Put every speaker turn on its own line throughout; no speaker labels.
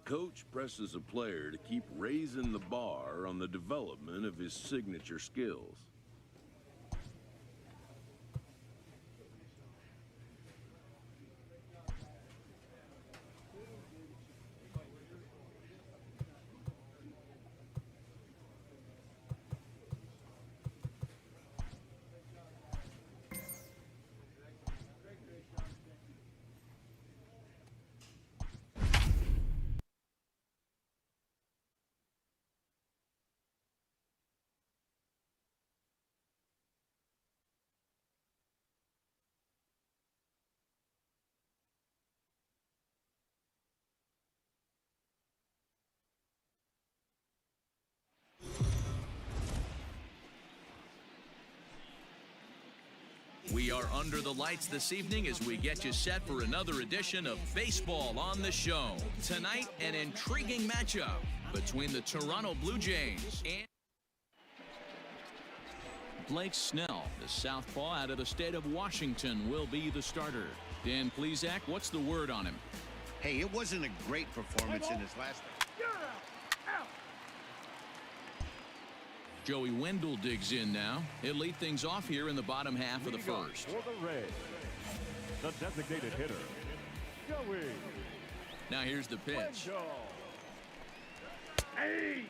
coach presses a player to keep raising the bar on the development of his signature skills.
We are under the lights this evening as we get you set for another edition of Baseball on the Show. Tonight, an intriguing matchup between the Toronto Blue Jays and Blake Snell, the southpaw out of the state of Washington, will be the starter. Dan Plesac, what's the word on him?
Hey, it wasn't a great performance in his last.
Joey Wendell digs in now. He'll lead things off here in the bottom half of the first.
For the Rays, the designated hitter, Joey.
Now here's the pitch.
Hey!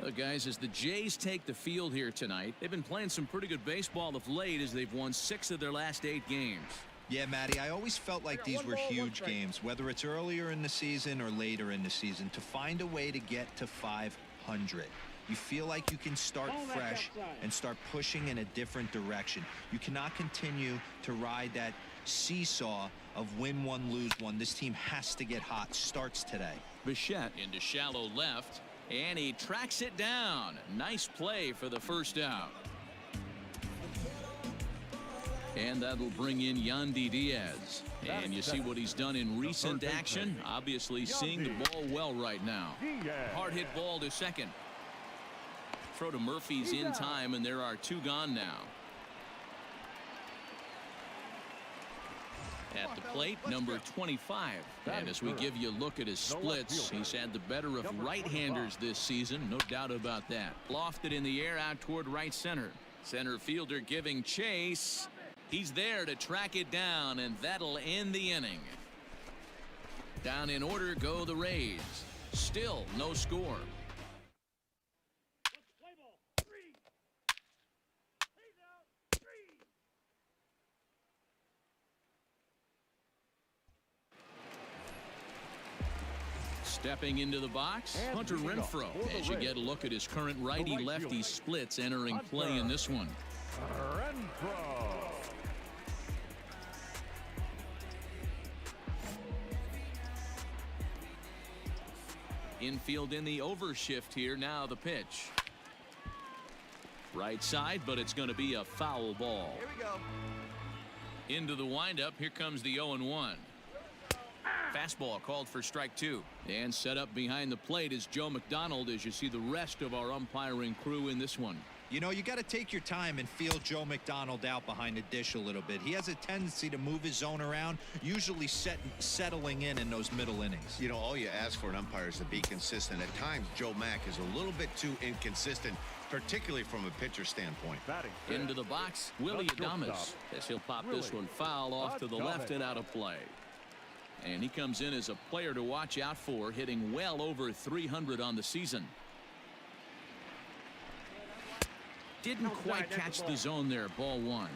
Well, guys, as the Jays take the field here tonight, they've been playing some pretty good baseball of late as they've won 6 of their last 8 games.
Yeah, Matty, I always felt like these were huge games, whether it's earlier in the season or later in the season, to find a way to get to 500. You feel like you can start fresh and start pushing in a different direction. You cannot continue to ride that seesaw of win one, lose one. This team has to get hot. Starts today.
Bichette into shallow left, and he tracks it down. Nice play for the first out. And that'll bring in Yandy Diaz. And you see what he's done in recent action. Obviously seeing the ball well right now. Hard hit ball to second. Throw to Murphy's in time, and there are 2 gone now. At the plate, number 25. And as we give you a look at his splits, he's had the better of right-handers this season, no doubt about that. Lofted in the air out toward right center. Center fielder giving chase. He's there to track it down, and that'll end the inning. Down in order go the Rays. Still no score. Stepping into the box, Hunter Renfroe, as you get a look at his current righty-lefty splits entering play in this one.
Renfroe.
Infield in the overshift here. Now the pitch. Right side, but it's going to be a foul ball.
Here we go.
Into the windup. Here comes the 0-1. Fastball called for strike 2. And set up behind the plate is Joe McDonald as you see the rest of our umpiring crew in this one.
You know, you got to take your time and feel Joe McDonald out behind the dish a little bit. He has a tendency to move his zone around, usually settling in those middle innings.
You know, all you ask for an umpire is to be consistent. At times, Joe Mack is a little bit too inconsistent, particularly from a pitcher standpoint.
Into the box, Willie Adames, as he'll pop this one foul off to the left and out of play. And he comes in as a player to watch out for, hitting well over 300 on the season. Didn't quite catch the zone there. Ball 1.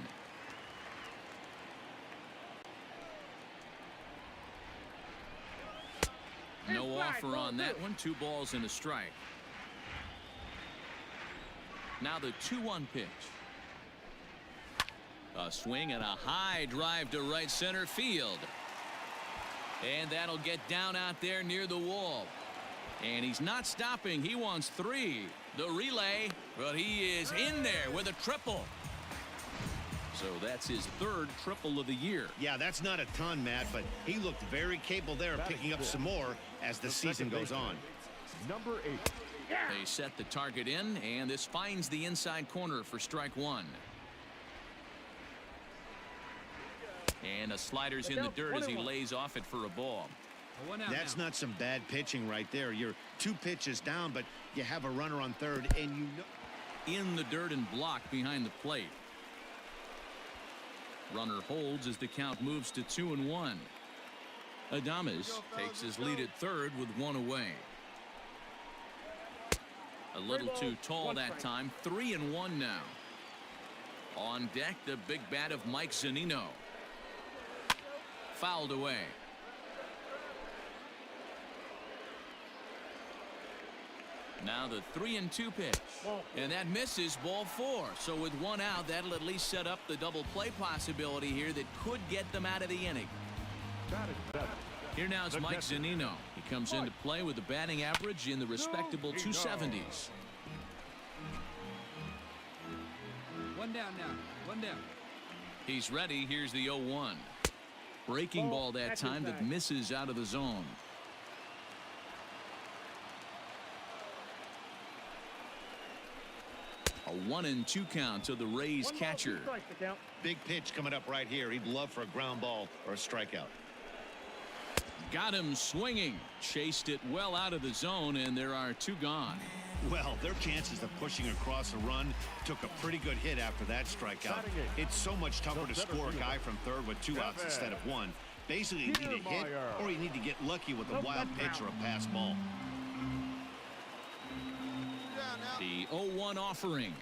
No offer on that one. 2 balls and a strike. Now the 2-1 pitch. A swing and a high drive to right center field. And that'll get down out there near the wall. And he's not stopping. He wants 3. The relay, but he is in there with a triple. So that's his 3rd triple of the year.
Yeah, that's not a ton, Matt, but he looked very capable there of picking up some more as the season goes on.
Number 8.
They set the target in, and this finds the inside corner for strike 1. And a slider's in the dirt as he lays off it for a ball.
That's not some bad pitching right there. You're 2 pitches down, but you have a runner on third, and you know.
In the dirt and blocked behind the plate. Runner holds as the count moves to 2-1. Adames takes his lead at third with 1 away. A little too tall that time. 3-1 now. On deck, the big bat of Mike Zunino. Fouled away. Now the 3-2 pitch. And that misses, ball 4. So with 1 out, that'll at least set up the double play possibility here that could get them out of the inning. Here now is Mike Zunino. He comes into play with a batting average in the respectable 270s.
1 down now. 1 down.
He's ready. Here's the 0-1. Breaking ball that time that misses out of the zone. A 1-2 count to the Rays catcher.
Big pitch coming up right here. He'd love for a ground ball or a strikeout.
Got him swinging. Chased it well out of the zone, and there are 2 gone.
Well, their chances of pushing across a run took a pretty good hit after that strikeout. It's so much tougher to score a guy from third with 2 outs instead of 1. Basically, you need a hit, or you need to get lucky with a wild pitch or a pass ball.
The 0-1 offering.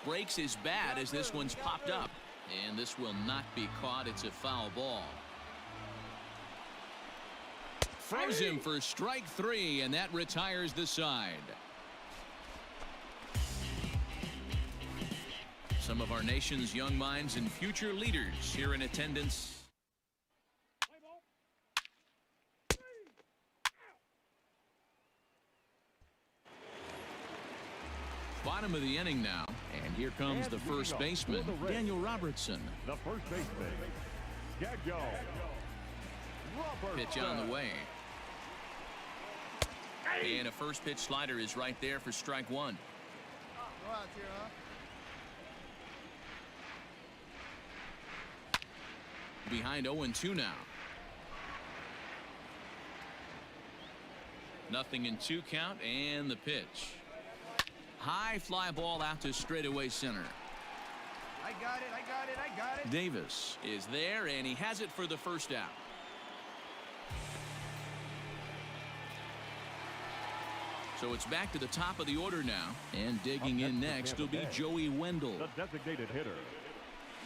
Breaks his bat as this one's popped up. And this will not be caught. It's a foul ball. Throws him for strike 3, and that retires the side. Some of our nation's young minds and future leaders here in attendance. Bottom of the inning now, and here comes the first baseman, Daniel Robertson.
The first baseman, Daniel Robertson.
Pitch on the way. And a first pitch slider is right there for strike 1. Behind 0-2 now. Nothing in 2 count, and the pitch. High fly ball out to straightaway center.
I got it.
Davis is there, and he has it for the first out. So it's back to the top of the order now, and digging in next will be Joey Wendell.
The designated hitter,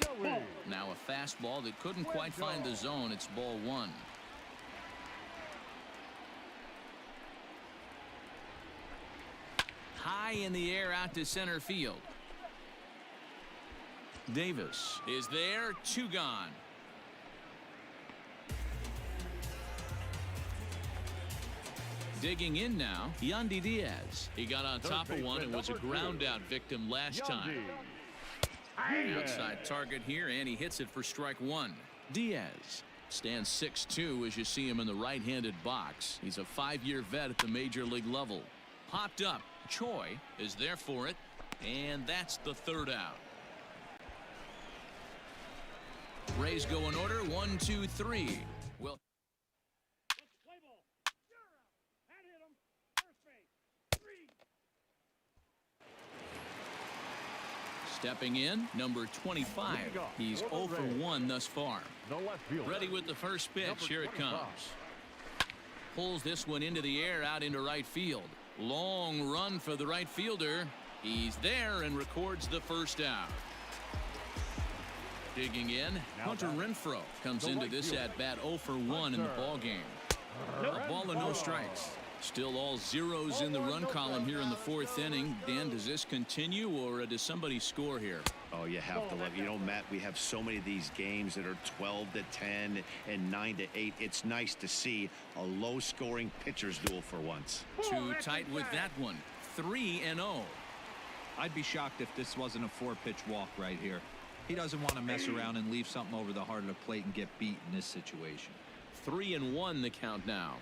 Joey.
Now a fastball that couldn't quite find the zone. It's ball 1. High in the air out to center field. Davis is there. 2 gone. Digging in now, Yandy Diaz. He got on top of one and was a ground out victim last time. Outside target here, and he hits it for strike 1. Diaz stands 6'2" as you see him in the right-handed box. He's a 5-year vet at the major league level. Popped up. Choi is there for it, and that's the 3rd out. Rays go in order 1, 2, 3. Well, stepping in, number 25. He's 0 for 1 thus far. Ready with the first pitch. Here it comes. Pulls this one into the air out into right field. Long run for the right fielder. He's there and records the first out. Digging in, Hunter Renfroe comes into this at bat 0 for 1 in the ball game. A ball and no strikes. Still all zeros in the run column here in the 4th inning. Dan, does this continue, or does somebody score here?
Oh, you have to love. You know, Matt, we have so many of these games that are 12-10 and 9-8. It's nice to see a low-scoring pitcher's duel for once.
Too tight with that one. 3-0.
I'd be shocked if this wasn't a 4-pitch walk right here. He doesn't want to mess around and leave something over the heart of the plate and get beat in this situation.
3-1 the count now.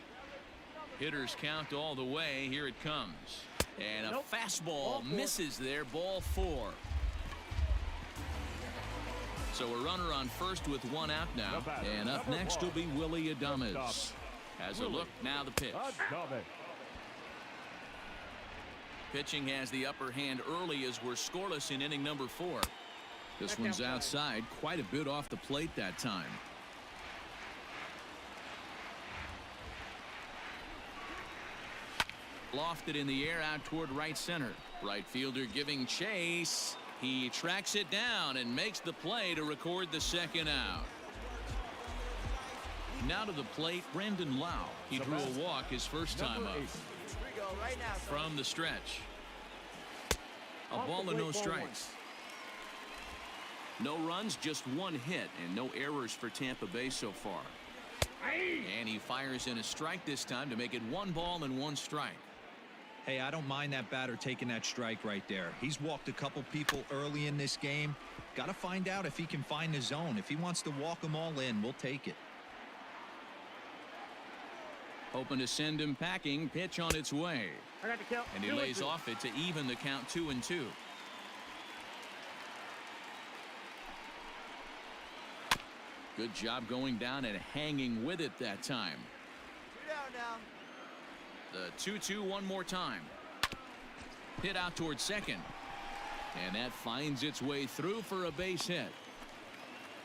Hitters count all the way. Here it comes. And a fastball misses there, ball 4. So a runner on first with one out now. And up next will be Willie Adames. Has a look, now the pitch. Pitching has the upper hand early as we're scoreless in inning number 4. This one's outside, quite a bit off the plate that time. Lofted in the air out toward right center. Right fielder giving chase. He tracks it down and makes the play to record the second out. Now to the plate, Brandon Lau. He drew a walk his first time up. From the stretch. A ball and no strikes. No runs, just one hit, and no errors for Tampa Bay so far. And he fires in a strike this time to make it 1 ball and 1 strike.
Hey, I don't mind that batter taking that strike right there. He's walked a couple people early in this game. Got to find out if he can find the zone. If he wants to walk them all in, we'll take it.
Hoping to send him packing. Pitch on its way. And he lays off it to even the count 2-2. Good job going down and hanging with it that time.
2 down now.
The 2-2 one more time. Hit out towards second. And that finds its way through for a base hit.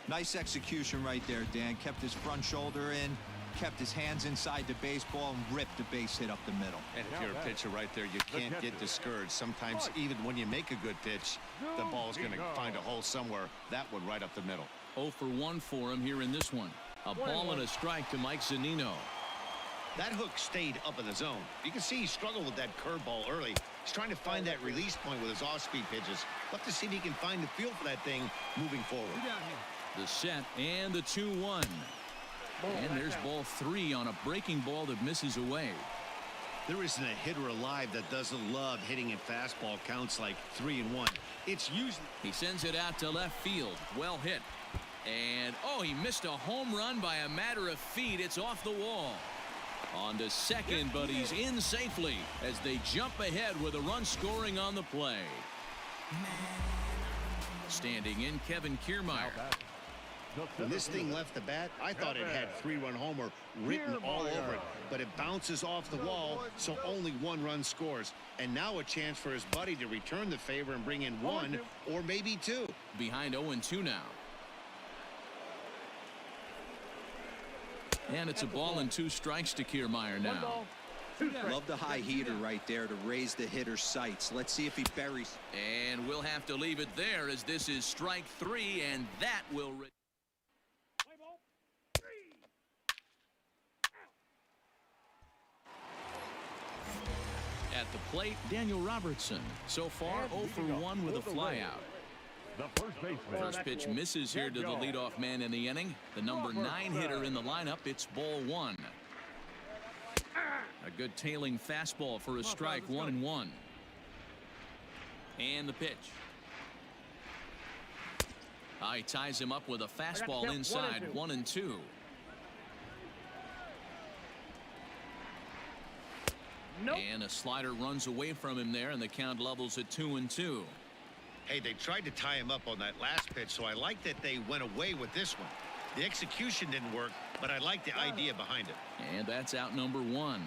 Nice execution right there, Dan. Kept his front shoulder in, kept his hands inside the baseball, and ripped the base hit up the middle.
And if you're a pitcher right there, you can't get discouraged. Sometimes even when you make a good pitch, the ball's going to find a hole somewhere. That one right up the middle.
0 for 1 for him here in this one. A ball and a strike to Mike Zunino.
That hook stayed up in the zone. You can see he struggled with that curveball early. He's trying to find that release point with his off-speed pitches. Love to see if he can find the feel for that thing moving forward.
The set and the 2-1. And there's ball 3 on a breaking ball that misses away.
There isn't a hitter alive that doesn't love hitting at fastball counts like 3-1. It's usually...
He sends it out to left field. Well hit. And, oh, he missed a home run by a matter of feet. It's off the wall. On to second, but he's in safely as they jump ahead with a run scoring on the play. Standing in, Kevin Kiermaier.
When this thing left the bat, I thought it had 3-run homer written all over it, but it bounces off the wall, so only 1 run scores. And now a chance for his buddy to return the favor and bring in 1 or maybe 2.
Behind 0-2 now. And it's a ball and 2 strikes to Kiermaier now.
Love the high heater right there to raise the hitter's sights. Let's see if he buries.
And we'll have to leave it there as this is strike 3, and that will... At the plate, Daniel Robertson. So far, 0 for 1 with a flyout.
The first baseman.
First pitch misses here to the leadoff man in the inning. The number 9 hitter in the lineup. It's ball 1. A good tailing fastball for a strike, 1-1. And the pitch. He ties him up with a fastball inside, 1-2. And a slider runs away from him there, and the count levels at 2-2.
Hey, they tried to tie him up on that last pitch, so I like that they went away with this one. The execution didn't work, but I like the idea behind it.
And that's out number 1.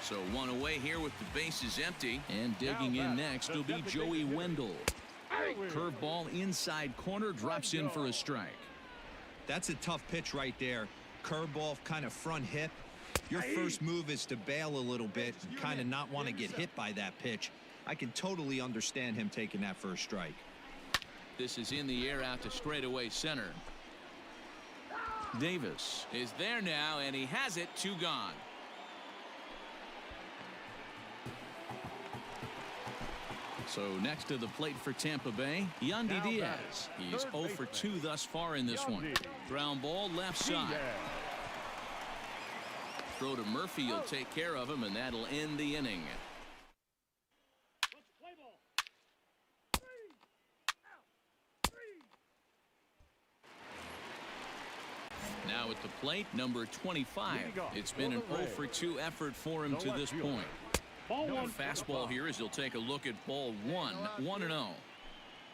So 1 away here with the bases empty. And digging in next will be Joey Wendell. Curveball inside corner, drops in for a strike.
That's a tough pitch right there. Curveball, kind of front hip. Your first move is to bail a little bit, kind of not want to get hit by that pitch. I can totally understand him taking that first strike.
This is in the air out to straightaway center. Davis is there now, and he has it. 2 gone. So next to the plate for Tampa Bay, Yandy Diaz. He's 0 for 2 thus far in this one. Ground ball left side. Throw to Murphy will take care of him, and that'll end the inning. Now now at the plate, number 25. It's been an 0 for 2 effort for him to this point. Fastball here as he'll take a look at ball 1, 1-0.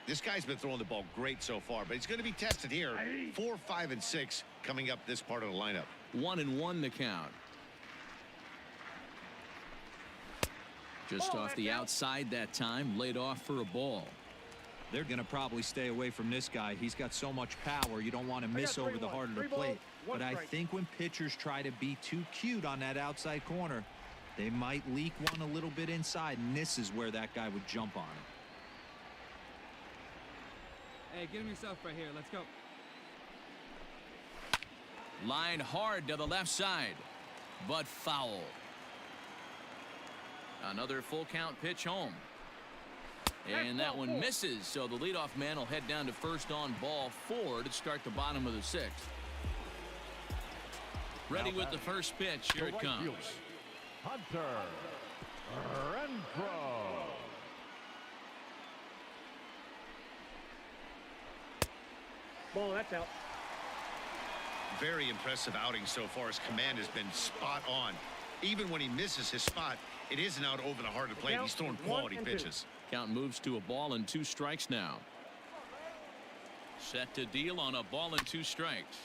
This guy's been throwing the ball great so far, but he's going to be tested here. 4, 5, and 6 coming up this part of the lineup.
1-1 the count. Just off the outside that time, laid off for a ball.
They're going to probably stay away from this guy. He's got so much power. You don't want to miss over the heart of the plate. But I think when pitchers try to be too cute on that outside corner, they might leak one a little bit inside, and this is where that guy would jump on it.
Hey, get him yourself right here. Let's go.
Line hard to the left side, but foul. Another full count pitch home. And that one misses, so the leadoff man will head down to first on ball 4 to start the bottom of the 6th. Ready with the first pitch. Here it comes.
Hunter Renfroe.
Ball, that's out.
Very impressive outing so far. His command has been spot on. Even when he misses his spot, it isn't out over the heart of the plate. He's throwing quality pitches.
Count moves to a ball and 2 strikes now. Set to deal on a ball and 2 strikes.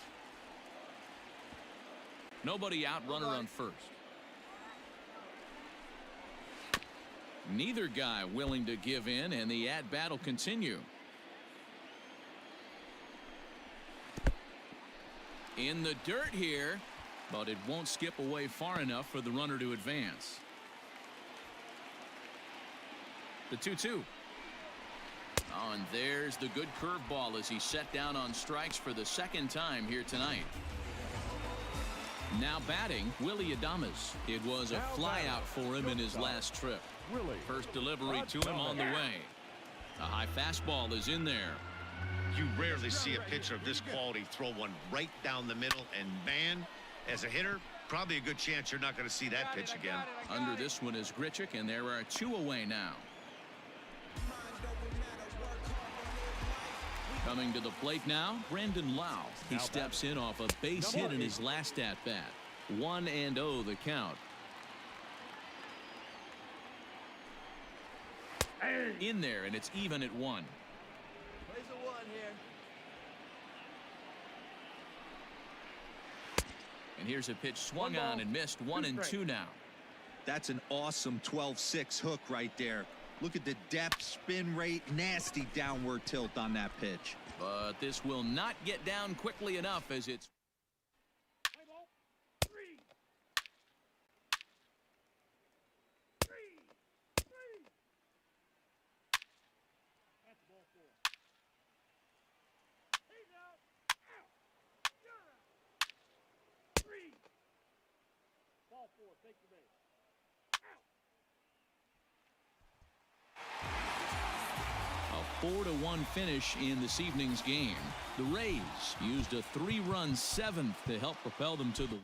Nobody out, runner on first. Neither guy willing to give in, and the at-bat will continue. In the dirt here, but it won't skip away far enough for the runner to advance. The 2-2. Oh, and there's the good curveball as he set down on strikes for the second time here tonight. Now batting, Willie Adames. It was a flyout for him in his last trip. First delivery to him on the way. A high fastball is in there.
You rarely see a pitcher of this quality throw one right down the middle, and man, as a hitter, probably a good chance you're not going to see that pitch again.
Under this one is Grichuk, and there are 2 away now. Coming to the plate now, Brandon Lau. He steps in off a base hit in his last at-bat. 1-0 the count. In there, and it's even at 1.
Plays a 1 here.
And here's a pitch swung on and missed. 1-2 now.
That's an awesome 12-6 hook right there. Look at the depth, spin rate, nasty downward tilt on that pitch.
But this will not get down quickly enough as it's.
Ball 4, take the base.
A 4-1 finish in this evening's game. The Rays used a 3-run 7th to help propel them to the win.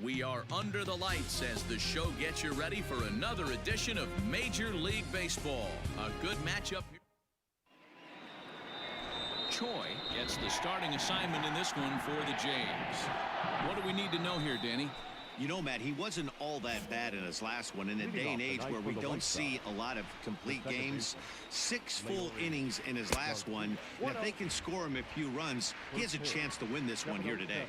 We are under the lights as the show gets you ready for another edition of Major League Baseball. A good matchup here. Choi gets the starting assignment in this one for the Jays. What do we need to know here, Danny?
You know, Matt, he wasn't all that bad in his last one. In a day and age where we don't see a lot of complete games, 6 full innings in his last one. And if they can score him a few runs, he has a chance to win this one here today.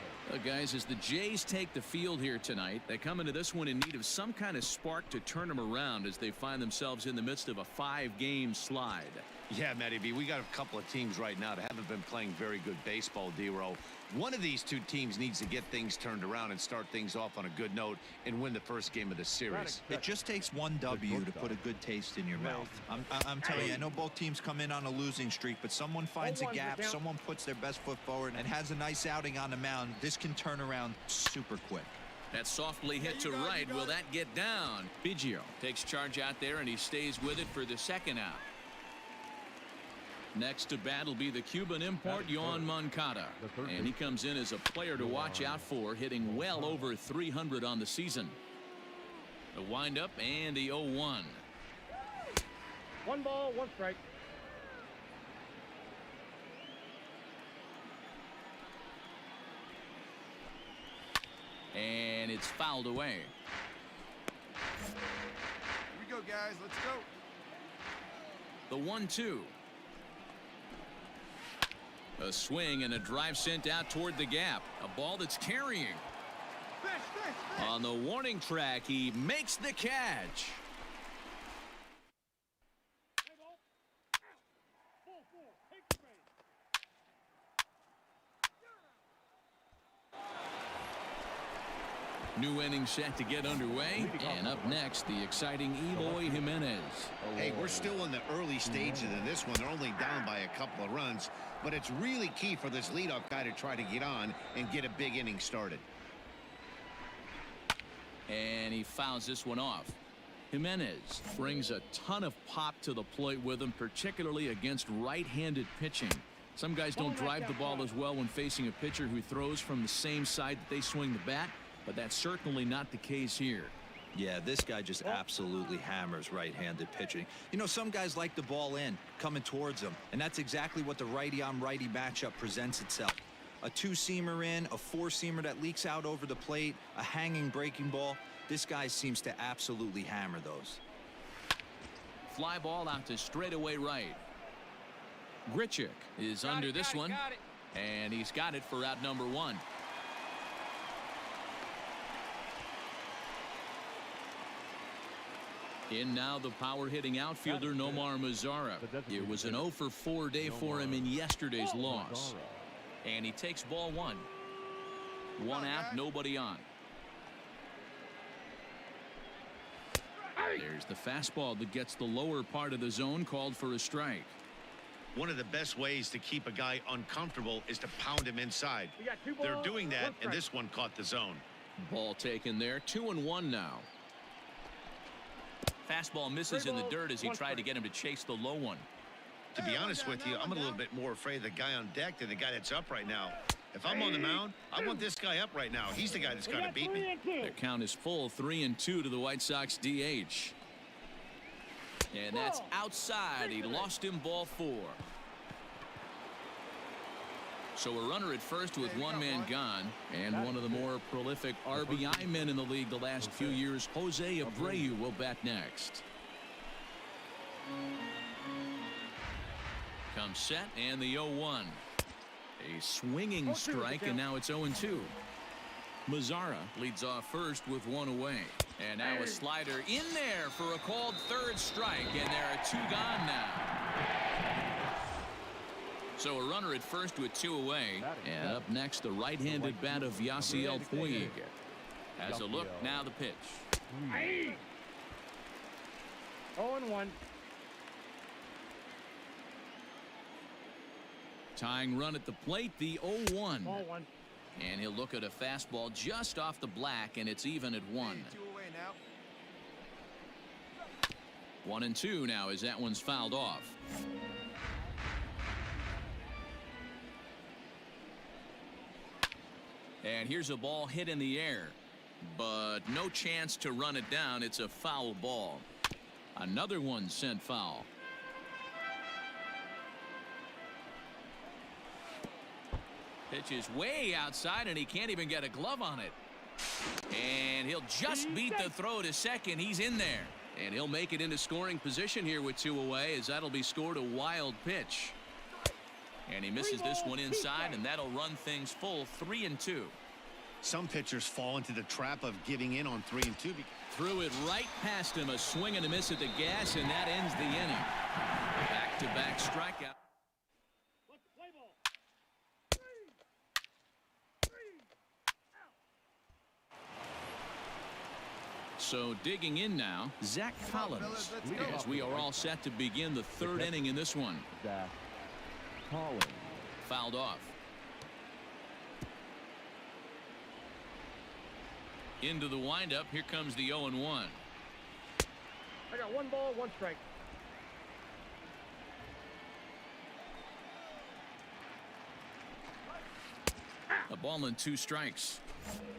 Guys, as the Jays take the field here tonight, they come into this one in need of some kind of spark to turn them around as they find themselves in the midst of a 5-game slide.
Yeah, Matty B, we got a couple of teams right now that haven't been playing very good baseball, D-Row. One of these two teams needs to get things turned around and start things off on a good note and win the first game of the series.
It just takes one W to put a good taste in your mouth. I'm telling you, I know both teams come in on a losing streak, but someone finds a gap, someone puts their best foot forward and has a nice outing on the mound. This can turn around super quick.
That's softly hit to right. Will that get down? Biggio takes charge out there, and he stays with it for the second out. Next to bat will be the Cuban import, Yoan Moncada. And he comes in as a player to watch out for, hitting well over 300 on the season. The windup and the 0-1.
1 ball, 1 strike.
And it's fouled away.
Here we go, guys. Let's
The
go.
1-2. A swing and a drive sent out toward the gap. A ball that's carrying. On the warning track, he makes the catch. New inning set to get underway, and up next, the exciting Eloy Jimenez.
Hey, we're still in the early stages of this one. They're only down by a couple of runs, but it's really key for this leadoff guy to try to get on and get a big inning started.
And he fouls this one off. Jimenez brings a ton of pop to the plate with him, particularly against right-handed pitching. Some guys don't drive the ball as well when facing a pitcher who throws from the same side that they swing the bat. But that's certainly not the case here.
Yeah, this guy just absolutely hammers right-handed pitching. You know, some guys like the ball in, coming towards them, and that's exactly what the righty-on-righty matchup presents itself. A 2-seamer in, a 4-seamer that leaks out over the plate, a hanging breaking ball. This guy seems to absolutely hammer those.
Fly ball out to straightaway right. Grichuk is under this one, and he's got it for out number 1. In now the power-hitting outfielder Nomar Mazara. It was an 0-for-4 day for him in yesterday's loss. And he takes ball 1. 1 out, nobody on. There's the fastball that gets the lower part of the zone, called for a strike.
One of the best ways to keep a guy uncomfortable is to pound him inside. They're doing that, and this one caught the zone.
Ball taken there. 2-1 now. Fastball misses in the dirt as he tried to get him to chase the low one.
To be honest with you, I'm a little bit more afraid of the guy on deck than the guy that's up right now. If I'm on the mound, I want this guy up right now. He's the guy that's got to beat me.
The count is full, 3-2 to the White Sox DH. And that's outside. He lost him ball 4. So a runner at first with 1 man gone, and one of the more prolific RBI men in the league the last few years, Jose Abreu, will bat next. Comes set, and the 0-1. A swinging strike, and now it's 0-2. Mazara leads off first with 1 away. And now a slider in there for a called 3rd strike, and there are 2 gone now. So a runner at first with 2 away. And up next, the right-handed bat of Yasiel Puig. Has a look, now the pitch.
0-1.
Tying run at the plate, the 0-1.
Ball 1.
And he'll look at a fastball just off the black, and it's even at 1. 1-2 now as that one's fouled off. And here's a ball hit in the air. but no chance to run it down. It's a foul ball. Another one sent foul. Pitch is way outside, and he can't even get a glove on it. And he'll just beat the throw to second. He's in there. And he'll make it into scoring position here with 2 away, as that'll be scored a wild pitch. And he misses this one inside, and that'll run things full 3-2.
Some pitchers fall into the trap of giving in on 3-2.
Threw it right past him. A swing and a miss at the gas, and that ends the inning. Back-to-back strikeout. So digging in now, Zach Collins, as we are all set to begin the 3rd inning in this one.
Zach Collins.
Fouled off. Into the windup. Here comes the 0-1.
I got 1 ball, 1 strike.
A ball and 2 strikes.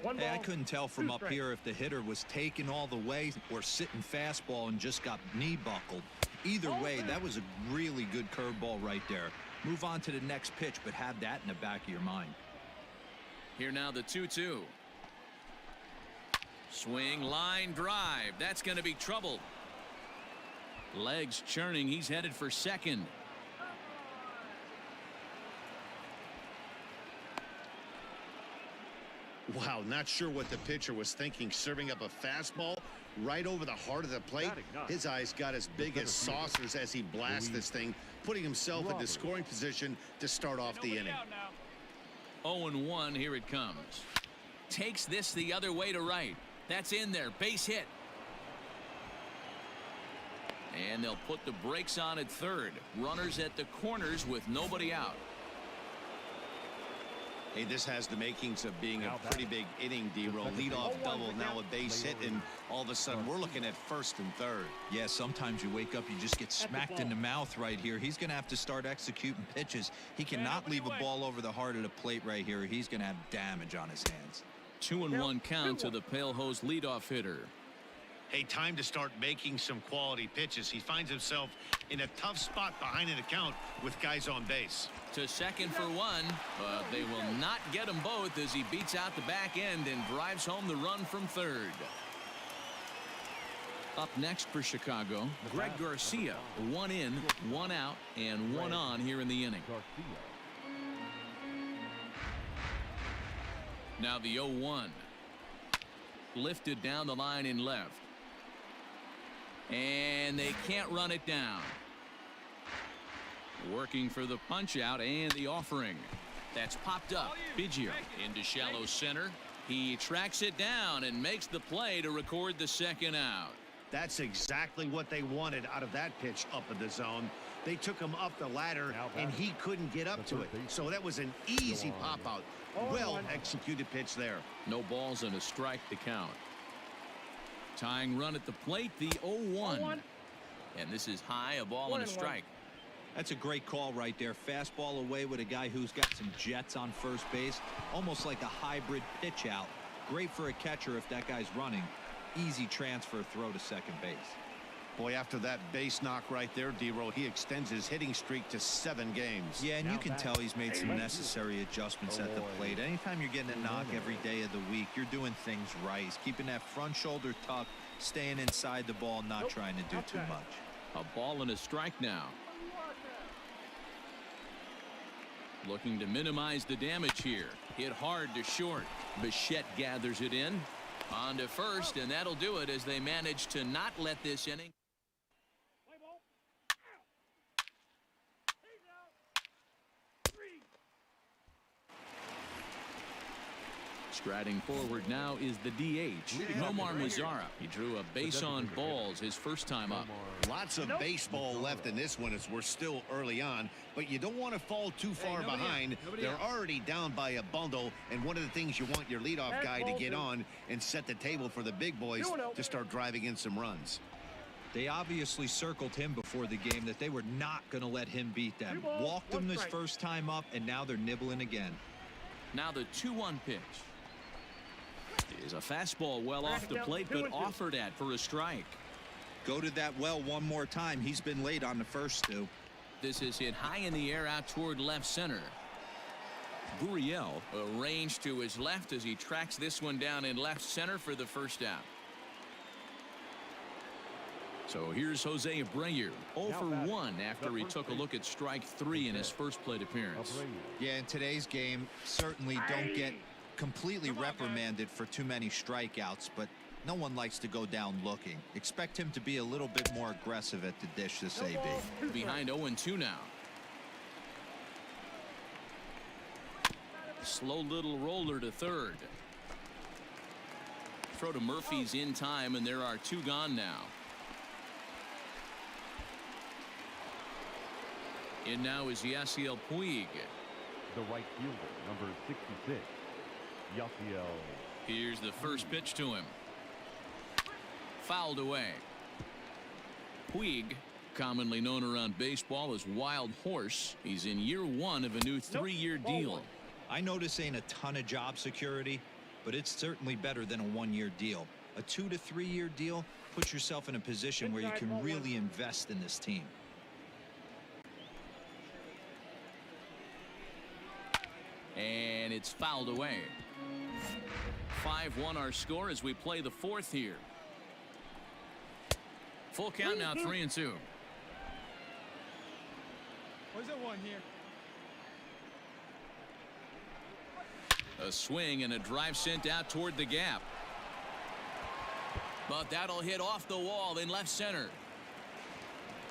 Hey, I couldn't tell from up here if the hitter was taking all the way or sitting fastball and just got knee buckled. Either way, that was a really good curveball right there. Move on to the next pitch, but have that in the back of your mind.
Here now the 2-2. Swing, line drive. That's going to be trouble. Legs churning. He's headed for second.
Wow, not sure what the pitcher was thinking, serving up a fastball right over the heart of the plate. His eyes got as big as saucers as he blasts this thing, putting himself into scoring position to start off the inning.
0-1. Here it comes. Takes this the other way to right. That's in there. Base hit. And they'll put the brakes on at third. Runners at the corners with nobody out.
Hey, this has the makings of being a pretty big inning, D-Roll. Leadoff double, now a base hit, and all of a sudden we're looking at first and third.
Yeah, sometimes you wake up, you just get smacked in the mouth right here. He's going to have to start executing pitches. He cannot leave a ball over the heart of the plate right here. He's going to have damage on his hands.
2-1 count to the Pale Hose leadoff hitter.
Hey, time to start making some quality pitches. He finds himself in a tough spot behind an account with guys on base.
To second for 1, but they will not get them both as he beats out the back end and drives home the run from third. Up next for Chicago, Greg Garcia. 1 in, 1 out, and 1 on here in the inning. Now the 0-1. Lifted down the line in left. And they can't run it down. Working for the punch out and the offering. That's popped up. Biggio into shallow center. He tracks it down and makes the play to record the second out.
That's exactly what they wanted out of that pitch up in the zone. They took him up the ladder and he couldn't get up to it. So that was an easy pop out. Well executed pitch there.
No balls and a strike to count. Tying run at the plate, the 0-1. And this is high, a ball and a strike.
That's a great call right there. Fastball away with a guy who's got some jets on first base. Almost like a hybrid pitch out. Great for a catcher if that guy's running. Easy transfer throw to second base.
Boy, after that base knock right there, D-Roll, he extends his hitting streak to 7 games.
Yeah, and you can tell he's made some necessary adjustments at the plate. Anytime you're getting a knock every day of the week, you're doing things right. He's keeping that front shoulder tucked, staying inside the ball, not trying to do too much.
A ball and a strike now. Looking to minimize the damage here. Hit hard to short. Bichette gathers it in. On to first, and that'll do it as they manage to not let this inning. Striding forward now is the DH, Nomar Mazara. He drew a base on balls his first time up.
Lots of baseball left in this one as we're still early on, but you don't want to fall too far behind. They're already down by a bundle, and one of the things you want your leadoff guy to get on and set the table for the big boys to start driving in some runs.
They obviously circled him before the game that they were not going to let him beat them. Walked him this first time up, and now they're nibbling again.
Now the 2-1 pitch. is a fastball well off the plate, but offered at for a strike.
Go to that well one more time. He's been late on the first two.
This is hit high in the air out toward left center. Gurriel arranged to his left as he tracks this one down in left center for the first out. So here's Jose Abreu, 0 for 1 after he took a look at strike 3 in his first plate appearance.
Yeah, in today's game, certainly don't get completely reprimanded for too many strikeouts, but no one likes to go down looking. Expect him to be a little bit more aggressive at the dish this AB.
Behind 0-2 now. Slow little roller to third. Throw to Murphy's in time, and there are 2 gone now. In now is Yasiel Puig.
The right fielder, number 66, Yasiel.
Here's the first pitch to him. Fouled away. Puig, commonly known around baseball as Wild Horse, he's in year 1 of a new 3-year deal.
I know this ain't a ton of job security, but it's certainly better than a 1-year deal. A 2 to 3 year deal puts yourself in a position where you can really invest in this team.
And it's fouled away. 5-1 our score as we play the 4th here. Full count now, 3-2.
Where's that one here?
A swing and a drive sent out toward the gap. But that'll hit off the wall in left center.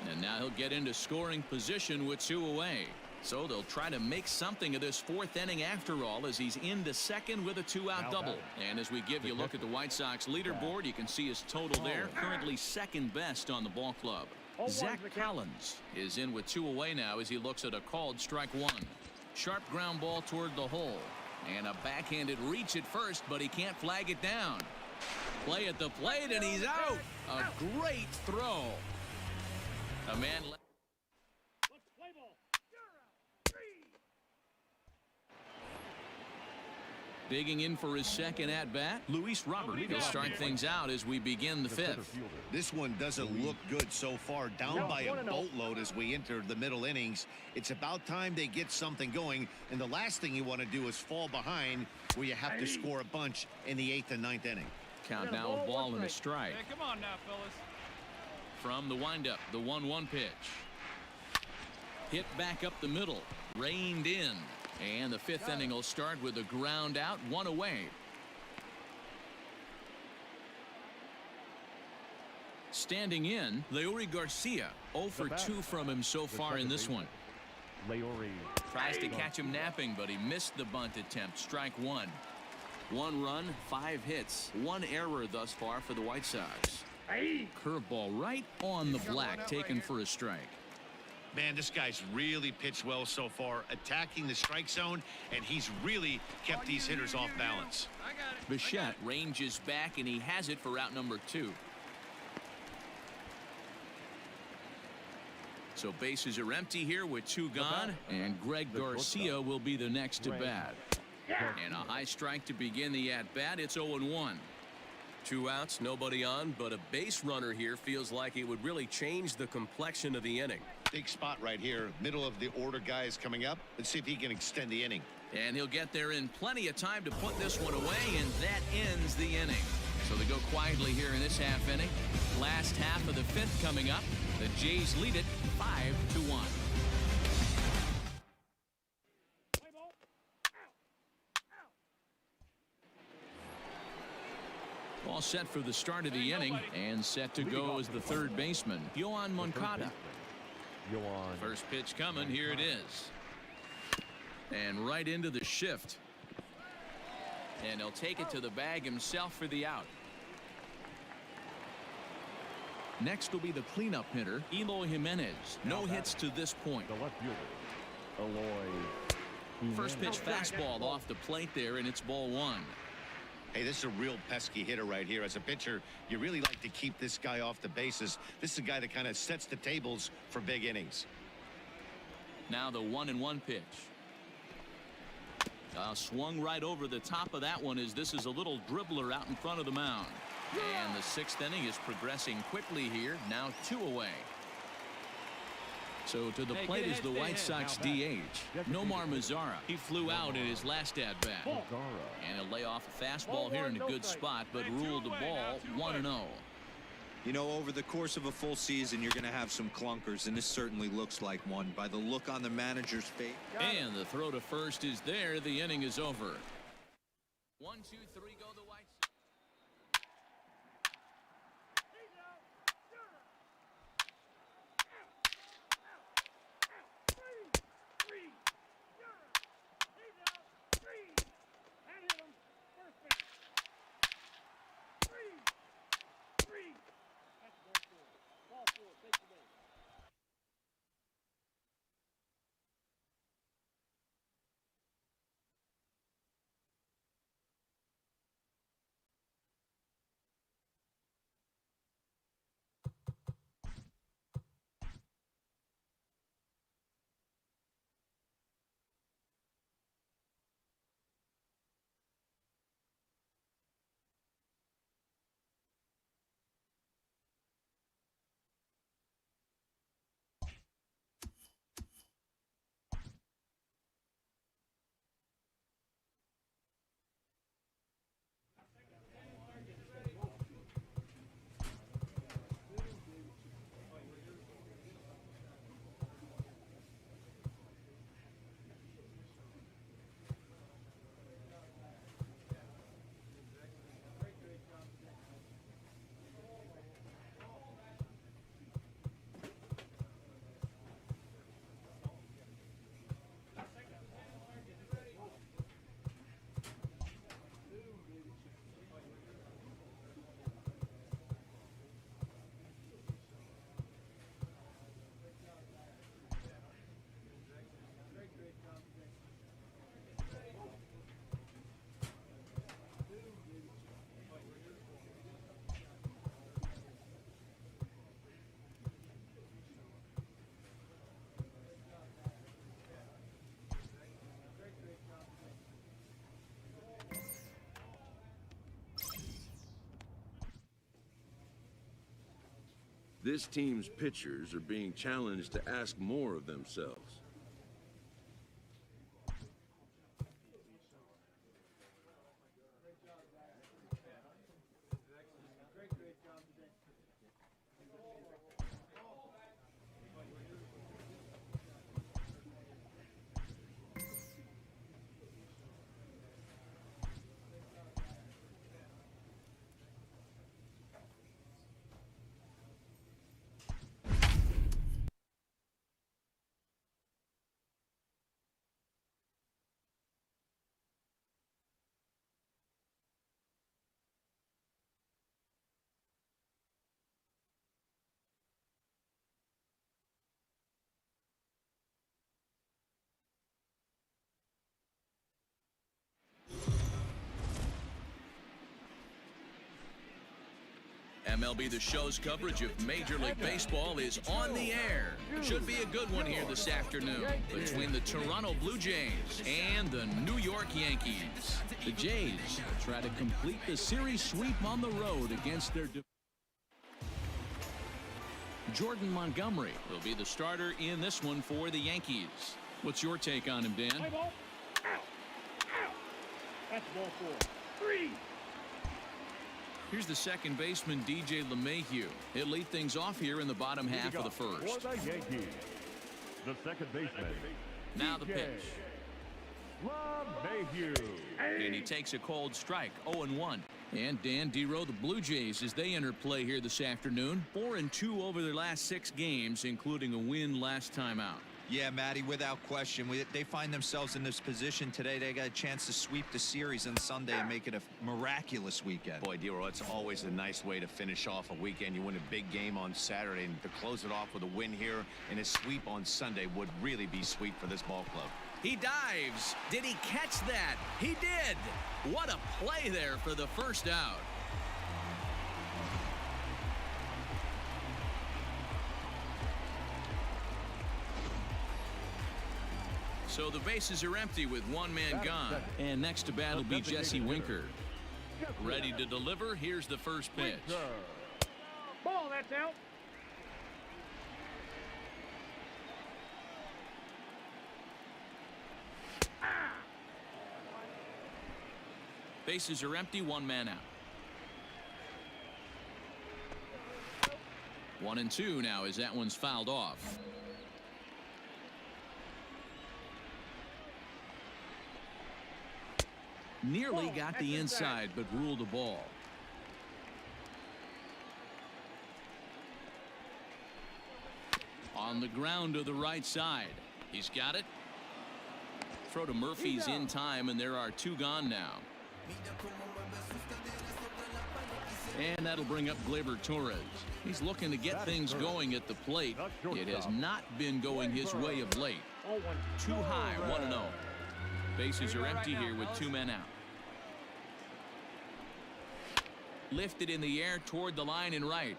And now he'll get into scoring position with 2 away. So they'll try to make something of this 4th inning after all, as he's into second with a 2-out double. And as we give you a look at the White Sox leaderboard, you can see his total there, currently second best on the ball club. Zach Collins is in with 2 away now as he looks at a called strike 1. Sharp ground ball toward the hole. And a backhanded reach at first, but he can't flag it down. Play at the plate, and he's out. A great throw. A man left. Digging in for his second at-bat, Luis Robert. He'll start things out as we begin the 5th.
This one doesn't look good so far. Down by a boatload as we enter the middle innings. It's about time they get something going, and the last thing you want to do is fall behind where you have to score a bunch in the 8th and 9th inning.
Count now a ball and a strike.
Hey, come on now, fellas.
From the windup, the 1-1 pitch. Hit back up the middle, reined in. And the 5th inning will start with a ground out, 1 away. Standing in, Leury Garcia, 0 for 2 from him so far in this one.
Leury
tries to catch him napping, but he missed the bunt attempt. Strike 1. 1 run, 5 hits, 1 error thus far for the White Sox. Curveball right on the black, taken for a strike.
Man, this guy's really pitched well so far, attacking the strike zone, and he's really kept these hitters off balance.
Bichette ranges back, and he has it for out number 2. So bases are empty here with 2 gone, and Greg Garcia will be the next to bat. And a high strike to begin the at-bat. It's 0-1.
2 outs, nobody on, but a base runner here feels like it would really change the complexion of the inning.
Big spot right here, middle of the order guys coming up. Let's see if he can extend the inning.
And he'll get there in plenty of time to put this one away, and that ends the inning. So they go quietly here in this half inning. Last half of the 5th coming up. The Jays lead it 5-1. All set for the start of the inning, and set to go as the 3rd baseman, Yoan Moncada. First pitch coming, here it is. And right into the shift. And he'll take it to the bag himself for the out. Next will be the cleanup hitter, Eloy Jimenez. No hits to this point.
The left fielder, Eloy.
First pitch fastball off the plate there, and it's ball 1.
Hey, this is a real pesky hitter right here. As a pitcher, you really like to keep this guy off the bases. This is a guy that kind of sets the tables for big innings.
Now the 1-1 pitch. Swung right over the top of that one as this is a little dribbler out in front of the mound. And the 6th inning is progressing quickly here. Now 2 away. So to the plate is the White Sox DH, Nomar Mazara. He flew out in his last at-bat. And he'll lay off a fastball here in a good spot, but ruled the ball 1-0.
You know, over the course of a full season, you're going to have some clunkers, and this certainly looks like one by the look on the manager's face.
And the throw to first is there. The inning is over. 1, 2, 3, go the White Sox.
This team's pitchers are being challenged to ask more of themselves.
MLB The Show's coverage of Major League Baseball is on the air. Should be a good one here this afternoon between the Toronto Blue Jays and the New York Yankees. The Jays try to complete the series sweep on the road against their Jordan Montgomery will be the starter in this one for the Yankees. What's your take on him, Dan?
Play ball. Out. That's ball 4. 3.
Here's the second baseman, DJ LeMahieu. He'll lead things off here in the bottom half of the first.
For the Yankees, the second baseman.
Now the pitch.
LeMahieu.
And he takes a cold strike, 0-1. And Dan Dero, the Blue Jays, as they enter play here this afternoon, 4-2 over their last 6 games, including a win last time out.
Yeah, Matty, without question. They find themselves in this position today. They got a chance to sweep the series on Sunday and make it a miraculous weekend.
Boy, Dero, it's always a nice way to finish off a weekend. You win a big game on Saturday, and to close it off with a win here and a sweep on Sunday would really be sweet for this ball club.
He dives. Did he catch that? He did. What a play there for the first out. So the bases are empty with one man gone. And next to bat will be Jesse Winker. Ready to deliver. Here's the first pitch.
Ball, that's out.
Bases are empty, one man out. 1-2 now as that one's fouled off. Nearly got the inside, but ruled the ball. On the ground to the right side. He's got it. Throw to Murphy's in time, and there are two gone now. And that'll bring up Gleyber Torres. He's looking to get things going at the plate. It has not been going his way of late. Too high, 1-0. Bases are empty here with two men out. Lifted in the air toward the line and right.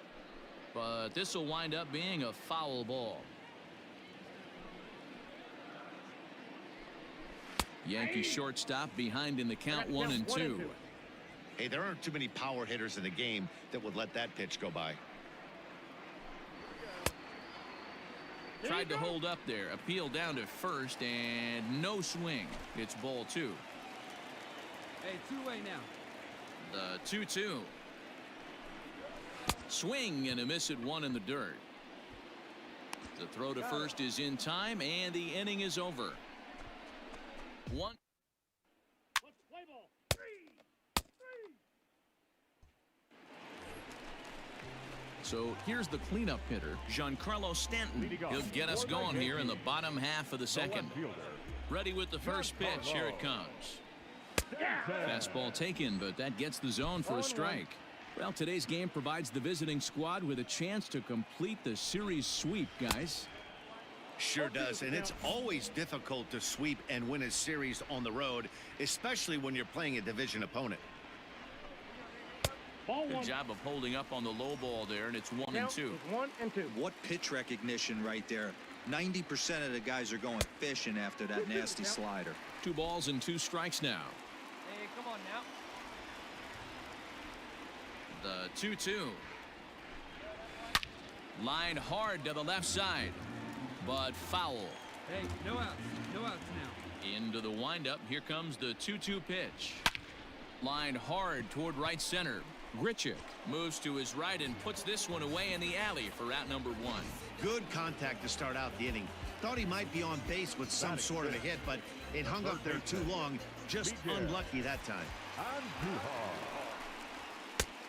But this will wind up being a foul ball. Yankee shortstop behind in the count 1-2.
Hey, there aren't too many power hitters in the game that would let that pitch go by.
Tried to hold up there. Appeal down to first and no swing. It's ball two.
Hey, two-way now.
The 2-2. Swing and a miss at one in the dirt. The throw to first is in time and the inning is over. One.
Let's play ball. 3.
So here's the cleanup hitter, Giancarlo Stanton. He'll get us going here in the bottom half of the second. Ready with the first pitch. Here it comes. Fastball taken, but that gets the zone for a strike. Well, today's game provides the visiting squad with a chance to complete the series sweep, guys.
Sure does, and it's always difficult to sweep and win a series on the road, especially when you're playing a division opponent.
Good job of holding up on the low ball there, and it's 1-2.
1-2.
What pitch recognition right there. 90% of the guys are going fishing after that nasty slider.
2 balls and 2 strikes now.
Hey, come on now.
The 2-2. Line hard to the left side, but foul.
Hey, no outs. No outs now.
Into the windup. Here comes the 2-2 pitch. Line hard toward right center. Grichuk moves to his right and puts this one away in the alley for out number 1.
Good contact to start out the inning. Thought he might be on base with some sort of a hit, but it hung up there too long. Just unlucky that time.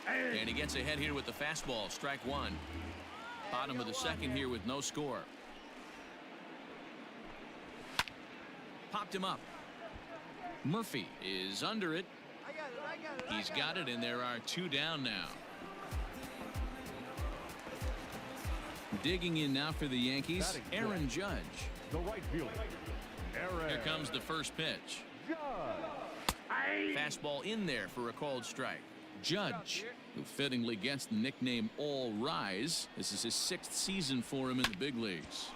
And he gets ahead here with the fastball. Strike 1. Bottom of the second here with no score. Popped him up. Murphy is under it. He's got it, and there are 2 down now. Digging in now for the Yankees, Aaron Judge.
The right fielder, Aaron.
Here comes the first pitch. Fastball in there for a called strike. Judge, who fittingly gets the nickname All Rise. This is his 6th season for him in the big leagues.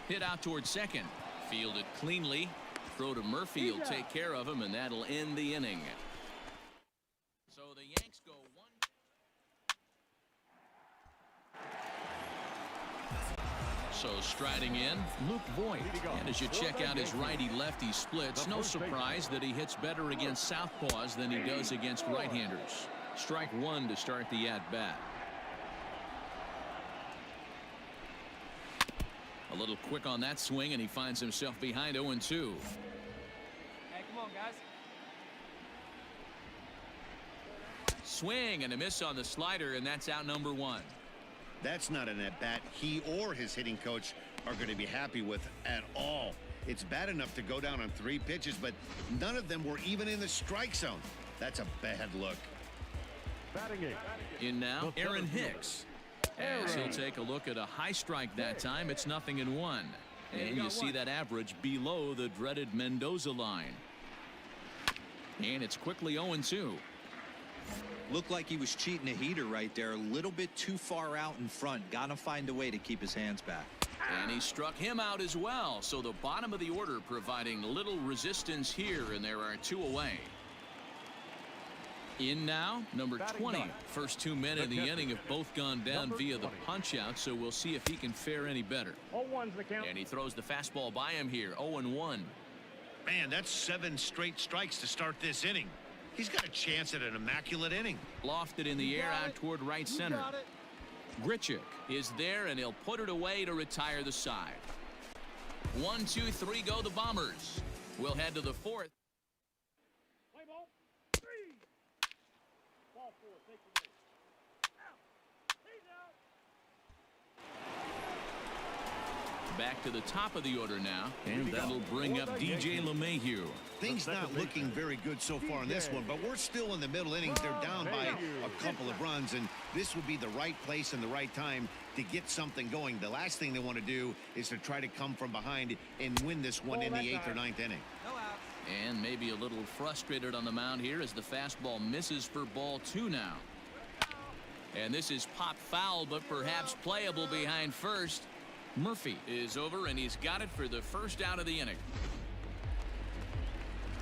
Hit out toward second. Fielded cleanly. Throw to Murphy will take care of him, and that'll end the inning. So the Yanks go 1. So striding in, Luke Voigt. And as you check out his righty-lefty splits, no surprise that he hits better against southpaws than he does against right-handers. Strike 1 to start the at-bat. A little quick on that swing, and he finds himself behind 0-2.
Hey, come on, guys.
Swing and a miss on the slider, and that's out number 1.
That's not an at-bat he or his hitting coach are going to be happy with at all. It's bad enough to go down on 3 pitches, but none of them were even in the strike zone. That's a bad look.
In now, Aaron Hicks. As he'll take a look at a high strike that time, it's 0-1. And you see that average below the dreaded Mendoza line. And it's quickly 0-2.
Looked like he was cheating a heater right there. A little bit too far out in front. Gotta find a way to keep his hands back.
And he struck him out as well. So the bottom of the order providing little resistance here, and there are 2 away. In now, number 20. First 2 men in the inning have both gone down via the punch-out, so we'll see if he can fare any better.
0-1's the count.
And he throws the fastball by him here, 0-1.
Man, that's 7 straight strikes to start this inning. He's got a chance at an immaculate inning.
Lofted in the air out toward right center. Grichuk is there, and he'll put it away to retire the side. 1, 2, 3 go the Bombers. We'll head to the 4th.
Play ball. 3. Ball 4. Take the lead. Out. He's out.
Back to the top of the order now, and that'll bring up DJ LeMahieu.
Things not looking very good so far in this one, but we're still in the middle innings. They're down by a couple of runs, and this would be the right place and the right time to get something going. The last thing they want to do is to try to come from behind and win this one in the 8th or 9th inning.
No outs.
And maybe a little frustrated on the mound here as the fastball misses for ball 2 now. And this is pop foul, but perhaps playable behind first. Murphy is over, and he's got it for the first out of the inning.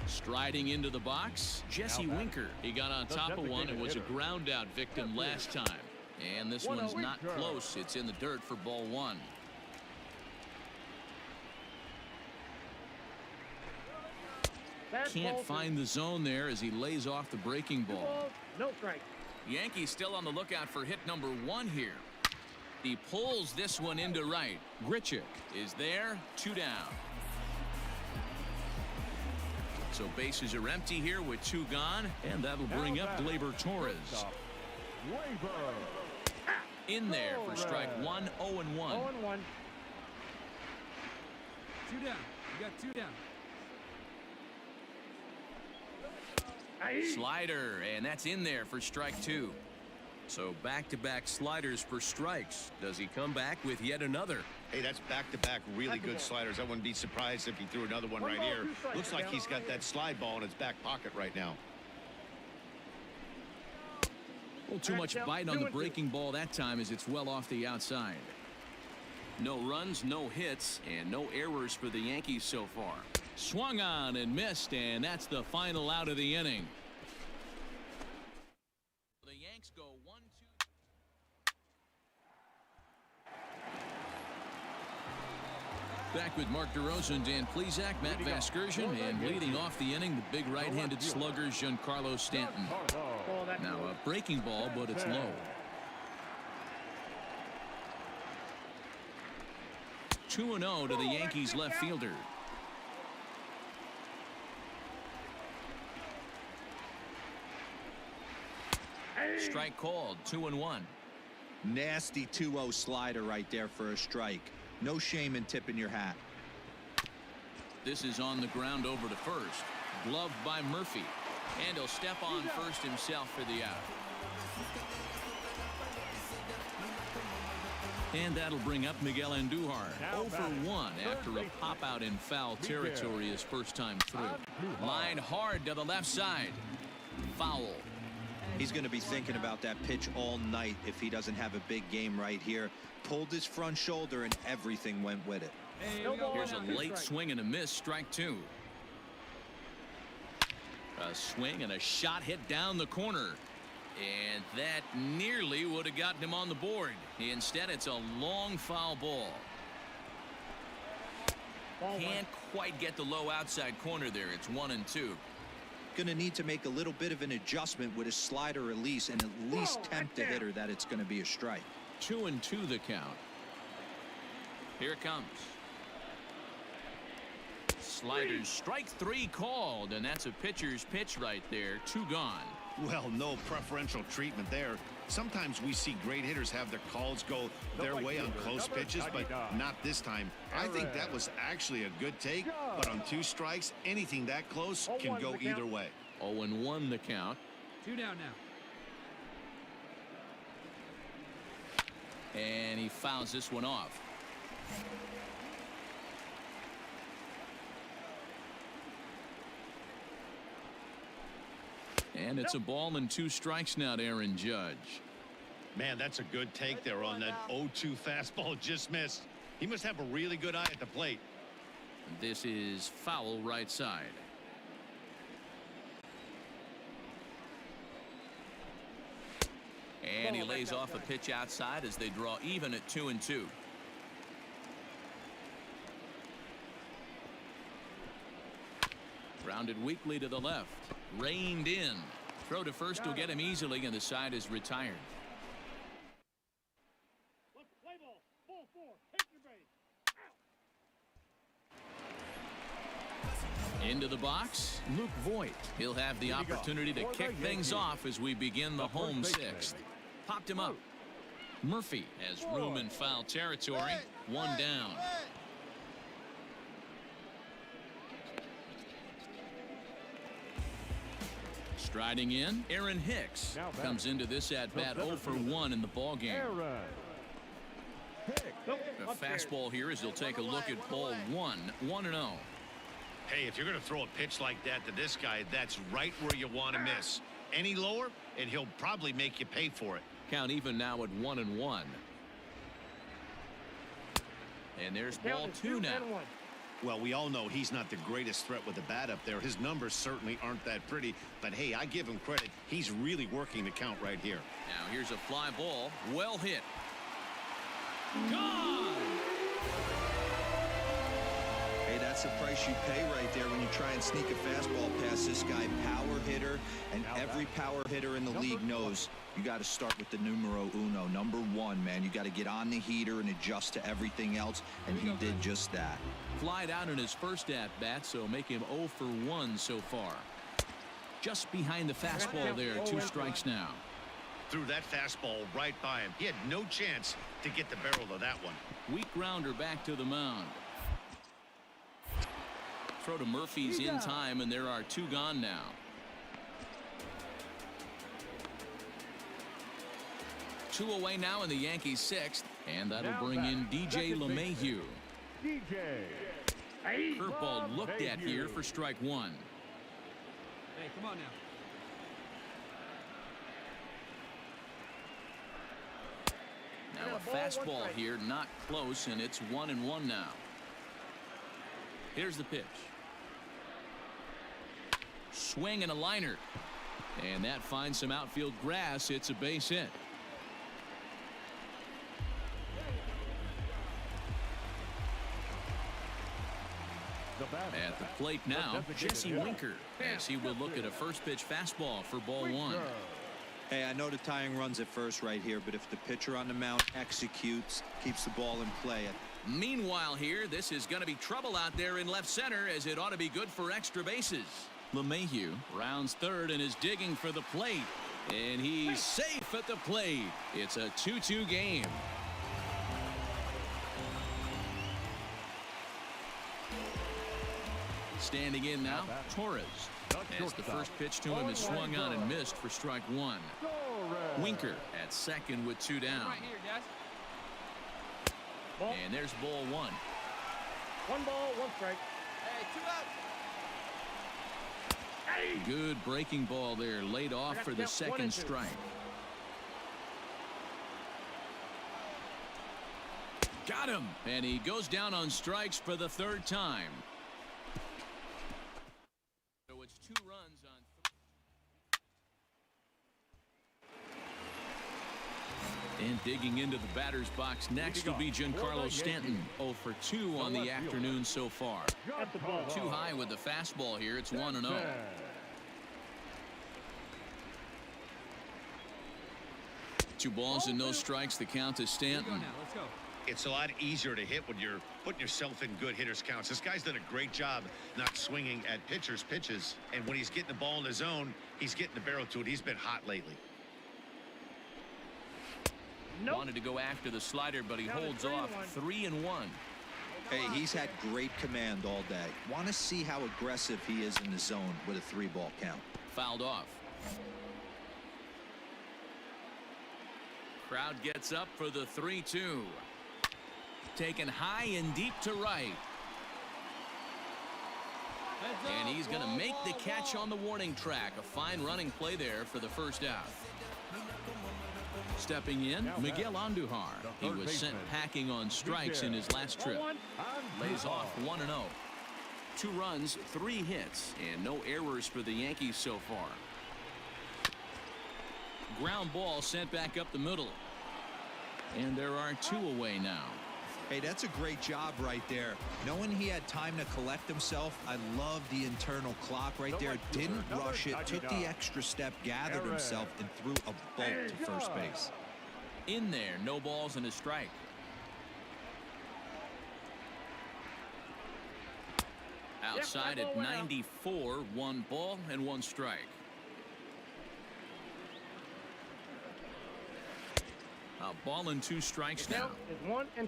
Striding into the box, Jesse Winker. He got on top of one and was a ground out victim last time. And this one's not close. It's in the dirt for ball 1. Can't find the zone there as he lays off the breaking ball.
No strike.
Yankees still on the lookout for hit number 1 here. He pulls this one into right. Grichuk is there, 2 down. So bases are empty here with 2 gone, and that'll bring up Gleyber Torres. In there for strike 1, 0-1.
0-1.
2 down. You got 2 down.
Slider, and that's in there for strike 2. So back-to-back sliders for strikes. Does he come back with yet another?
Hey, that's back-to-back really good sliders. I wouldn't be surprised if he threw another one right here. Looks like he's got that slide ball in his back pocket right now.
A little too much bite on the breaking ball that time as it's well off the outside. No runs, no hits, and no errors for the Yankees so far. Swung on and missed, and that's the final out of the inning. The Yanks go 1-2. Back with Mark DeRosa, Dan Plesac, Matt Vasgersian, and leading off the inning, the big right-handed slugger Giancarlo Stanton. Now a breaking ball, but it's low. 2-0 to the Yankees left fielder. Strike called, 2-1.
Nasty 2-0 slider right there for a strike. No shame in tipping your hat.
This is on the ground over to first. Gloved by Murphy. And he'll step on first himself for the out. And that'll bring up Miguel Andujar. 0 for 1 after a pop out in foul territory his first time through. Line hard to the left side. Foul.
He's going to be thinking about that pitch all night if he doesn't have a big game right here. Pulled his front shoulder and everything went with it.
Here's a late swing and a miss, strike 2. A swing and a shot hit down the corner. And that nearly would have gotten him on the board. Instead, it's a long foul ball. Can't quite get the low outside corner there. It's 1-2.
Going to need to make a little bit of an adjustment with his slider release and at least tempt the hitter that it's going to be a strike.
2-2 the count. Here it comes. Sliders, strike 3 called, and that's a pitcher's pitch right there. 2 gone.
Well, no preferential treatment there. Sometimes we see great hitters have their calls go their way on close pitches, but not this time. I think that was actually a good take, but on 2 strikes, anything that close can go either way.
0-1 the count.
2 down now.
And he fouls this one off. And it's a ball and 2 strikes now to Aaron Judge.
Man, that's a good take there on that 0-2 fastball. Just missed. He must have a really good eye at the plate.
This is foul right side. And he lays off a pitch outside as they draw even at 2-2. Grounded weakly to the left. Reined in. Throw to first will get him easily, and the side is retired.
Let's play ball. Ball 4. Take your base.
Into the box, Luke Voigt. He'll have the opportunity to kick things off as we begin the home 6th. Popped him up. Murphy has room in foul territory. 1 down. Striding in, Aaron Hicks comes into this at-bat 0 for 1 in the ballgame. A fastball here as he'll take a look at ball 1, 1-0.
Hey, if you're going to throw a pitch like that to this guy, that's right where you want to miss. Any lower, and he'll probably make you pay for it.
Count even now at 1-1. And there's ball 2 now.
Well, we all know he's not the greatest threat with the bat up there. His numbers certainly aren't that pretty. But, hey, I give him credit. He's really working the count right here.
Now here's a fly ball. Well hit. Gone!
Hey, that's the price you pay right there when you try and sneak a fastball past this guy. Power hitter, and every power hitter in the league knows you got to start with the numero uno. Number 1, man. You got to get on the heater and adjust to everything else, and he did just that.
Flied out in his first at-bat, so make him 0 for 1 so far. Just behind the fastball there, 2 strikes now.
Threw that fastball right by him. He had no chance to get the barrel of that one.
Weak grounder back to the mound. Throw to Murphy's in time, and there are 2 gone now. Two away now in the Yankees 6th, and that'll bring in DJ LeMahieu. Curveball looked at here for strike 1.
Hey, come on now.
Now a fastball here, not close, and it's 1-1 now. Here's the pitch. Swing and a liner. And that finds some outfield grass. It's a base hit. At the plate now, Jesse Winker, as he will look at a first pitch fastball for ball 1.
Hey, I know the tying run's at first right here, but if the pitcher on the mound executes, keeps the ball in play.
Meanwhile here, this is going to be trouble out there in left center, as it ought to be good for extra bases. LeMahieu rounds third and is digging for the plate. And he's safe at the plate. It's a 2-2 game. Standing in now, Torres. As the first pitch to him is swung on and missed for strike 1. Winker at second with 2 down.
Right here, guys.
And there's ball 1.
1 ball, 1 strike.
Hey, 2 out.
Good breaking ball there, laid off for the second strike. Got him, and he goes down on strikes for the 3rd time. So it's 2 runs on. And digging into the batter's box next will be Giancarlo Stanton. 0 for 2 on the afternoon so far. Too high with the fastball here. It's 1-0. 2 balls and no strikes. The count to Stanton.
Let's go.
It's a lot easier to hit when you're putting yourself in good hitters counts. This guy's done a great job not swinging at pitchers' pitches. And when he's getting the ball in the zone, he's getting the barrel to it. He's been hot lately.
Wanted to go after the slider, but he holds off. 3-1.
Hey, he's had great command all day. Want to see how aggressive he is in the zone with a 3-ball count.
Fouled off. Crowd gets up for the 3-2. Taken high and deep to right. And he's going to make the catch on the warning track. A fine running play there for the first out. Stepping in, Miguel Andujar. He was sent packing on strikes in his last trip. Lays off 1-0. 2 runs, 3 hits, and no errors for the Yankees so far. Ground ball sent back up the middle. And there are 2 away now.
Hey, that's a great job right there. Knowing he had time to collect himself, I love the internal clock right there. Didn't rush it, took the extra step, gathered himself, and threw a bolt to first base.
In there, no balls and a strike. Outside at 94, 1 ball and 1 strike. A ball and 2 strikes now.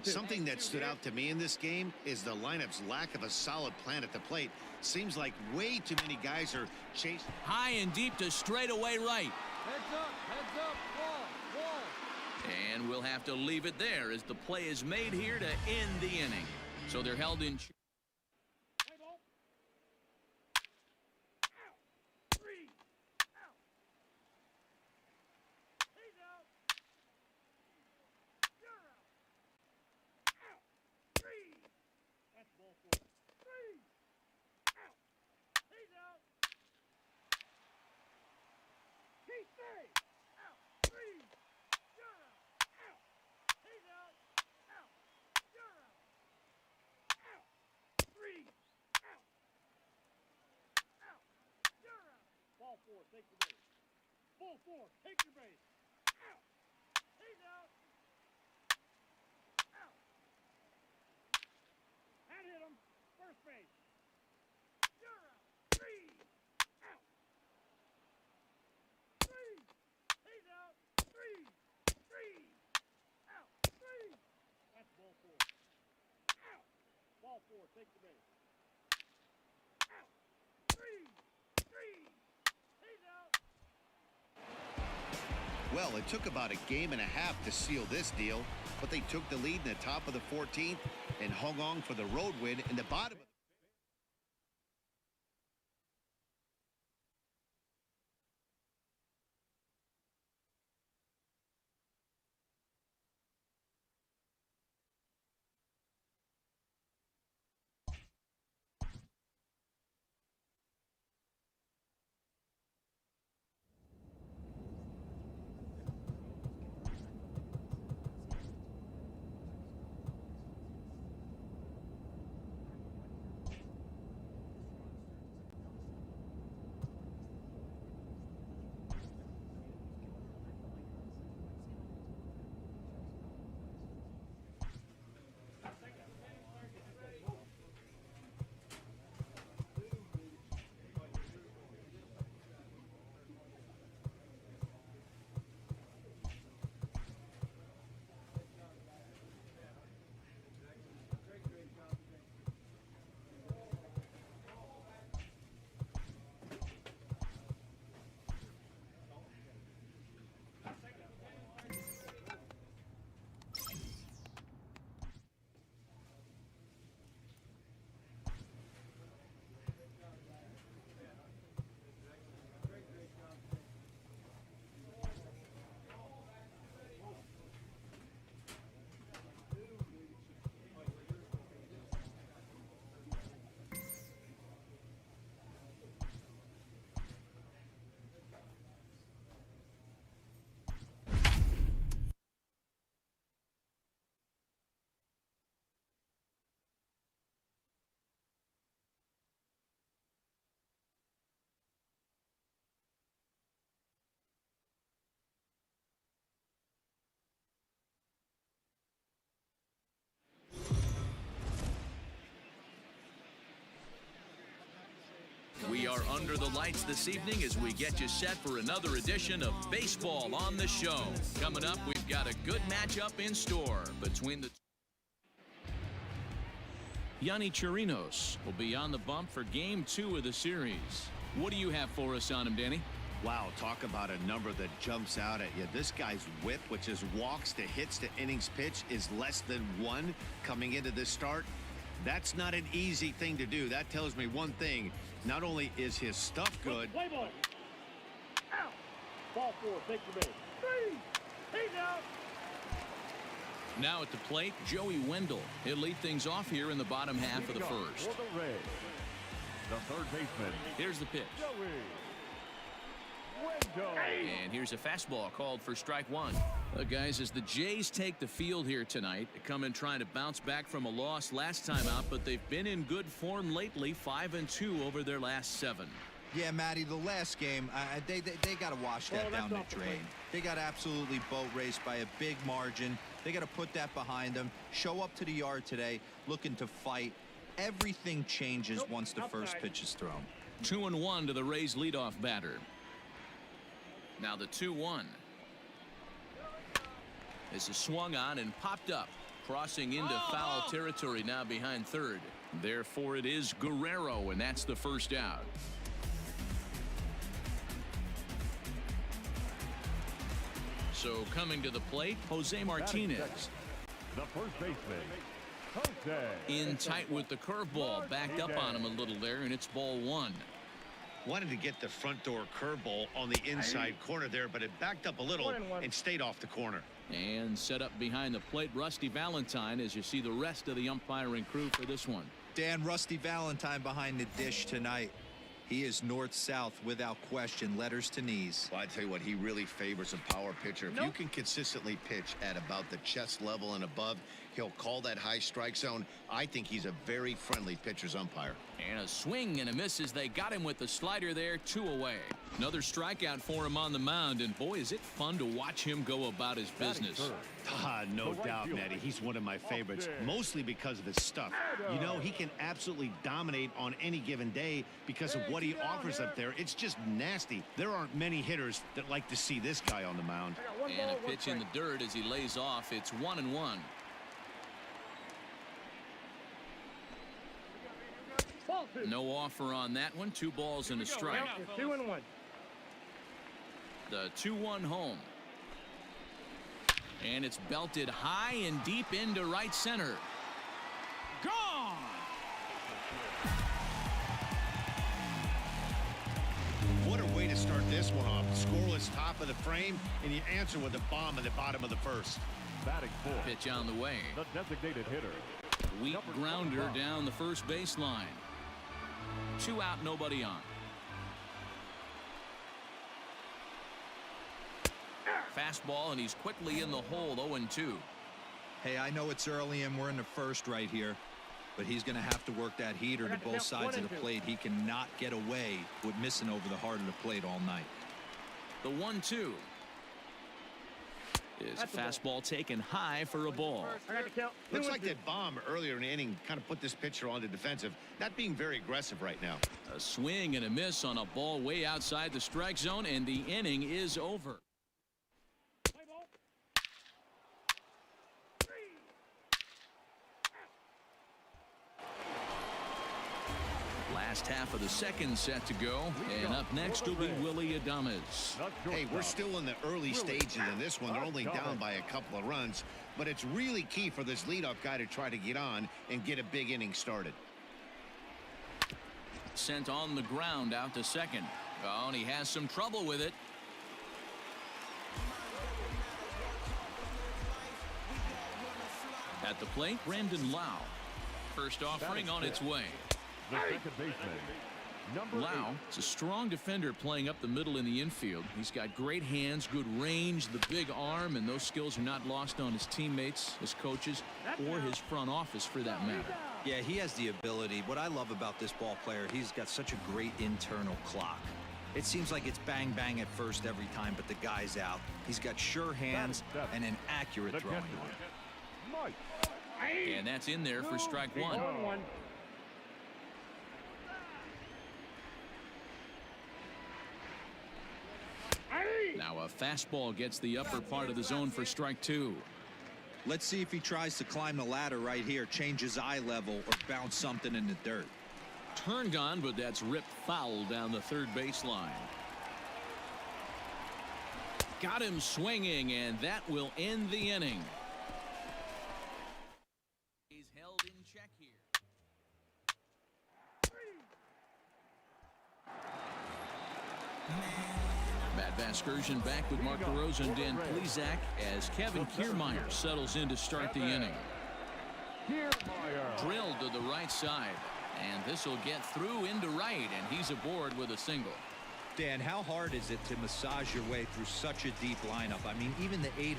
Something that stood out to me in this game is the lineup's lack of a solid plan at the plate. Seems like way too many guys are chasing.
High and deep to straightaway right.
Heads up, wall.
And we'll have to leave it there as the play is made here to end the inning. So they're held in.
Play ball. Out. 3. Out. He's out. You're out. Out. 3. That's ball 4. 3. Out. He's out. He's 3. Out. 3. You're out. Out. He's out. Out. You're out. Out. 3. Out. Out. You're out. Ball 4. Take your base. Ball 4. Take your base. Out. He's out. Out. And hit him. First base. You're out. 3. Out. 3. He's out. 3. 3. Out. 3. That's ball 4. Out. Ball 4. Take the base. Out. 3. 3. He's out.
Well, it took about a game and a half to seal this deal, but they took the lead in the top of the 14th and hung on for the road win in the bottom of
We are under the lights this evening as we get you set for another edition of Baseball on the Show. Coming up, we've got a good matchup in store between the Yonny Chirinos will be on the bump for Game 2 of the series. What do you have for us on him, Danny?
Wow, talk about a number that jumps out at you. This guy's whip, which is walks to hits to innings pitch, is less than 1 coming into this start. That's not an easy thing to do. That tells me one thing. Not only is his stuff good.
Play ball. Out. Ball 4. Take the base. 3. He's out.
Now at the plate, Joey Wendell. He'll lead things off here in the bottom half of the first.
For the Rays, the third baseman.
Here's the pitch.
Joey Wendell.
And here's a fastball called for strike one. Guys, as the Jays take the field here tonight, they come in trying to bounce back from a loss last time out, but they've been in good form lately, 5-2 over their last 7.
Yeah, Matty, the last game, they got to wash that down the drain. They got absolutely boat raced by a big margin. They got to put that behind them, show up to the yard today, looking to fight. Everything changes once the first pitch is thrown.
2-1 to the Rays leadoff batter. Now the 2-1. This is swung on and popped up, crossing into foul territory now behind third. Therefore, it is Guerrero, and that's the first out. So coming to the plate, Jose Martinez.
The first baseman, Jose.
In tight with the curveball, backed up on him a little there, and it's ball 1.
Wanted to get the front door curveball on the inside corner there, but it backed up a little and stayed off the corner.
And set up behind the plate, Rusty Valentine, as you see the rest of the umpiring crew for this one.
Dan, Rusty Valentine behind the dish tonight. He is north-south without question, letters to knees.
Well, I tell you what, he really favors a power pitcher. If you can consistently pitch at about the chest level and above, he'll call that high strike zone. I think he's a very friendly pitcher's umpire.
And a swing and a miss as they got him with the slider there, 2 away. Another strikeout for him on the mound, and boy, is it fun to watch him go about his business.
No doubt, Matty. He's one of my favorites, mostly because of his stuff. You know, he can absolutely dominate on any given day because of what he offers up there. It's just nasty. There aren't many hitters that like to see this guy on the mound.
And a pitch in the dirt as he lays off. It's 1-1. No offer on that one. 2 balls and a strike.
2-1.
The 2-1 home. And it's belted high and deep into right center. Gone!
What a way to start this one off. Scoreless top of the frame, and you answer with a bomb in the bottom of the first.
Batting fourth.
Pitch on the way.
The designated hitter.
Weak grounder down the first baseline. 2 out, nobody on. Fastball, and he's quickly in the hole, 0-2.
Hey, I know it's early and we're in the first right here, but he's going to have to work that heater to both sides of the plate. He cannot get away with missing over the heart of the plate all night.
The 1-2 is a fastball taken high for a ball.
Looks like that bomb earlier in the inning kind of put this pitcher on the defensive, not being very aggressive right now.
A swing and a miss on a ball way outside the strike zone, and the inning is over. Last half of the second set to go, and up next will be Willie Adames.
Hey, we're still in the early stages in this one. They're only down by a couple of runs, but it's really key for this leadoff guy to try to get on and get a big inning started.
Sent on the ground out to second. Oh, and he has some trouble with it. At the plate, Brandon Lau. First offering on its way.
The second baseman, number
Lau is a strong defender playing up the middle in the infield. He's got great hands, good range, the big arm, and those skills are not lost on his teammates, his coaches, or his front office for that matter.
Yeah, he has the ability. What I love about this ball player, he's got such a great internal clock. It seems like it's bang bang at first every time, but the guy's out. He's got sure hands and an accurate throwing arm.
And that's in there for strike one. Now a fastball gets the upper part of the zone for strike 2.
Let's see if he tries to climb the ladder right here, change his eye level, or bounce something in the dirt.
Turned on, but that's ripped foul down the third baseline. Got him swinging, and that will end the inning. He's held in check here. Matt Vasgersian back with Mark DeRosa and Dan Plesac as Kevin Kiermaier settles in to start the inning. Drilled to the right side, and this will get through into right, and he's aboard with a single.
Dan, how hard is it to massage your way through such a deep lineup? I mean, even the 8-9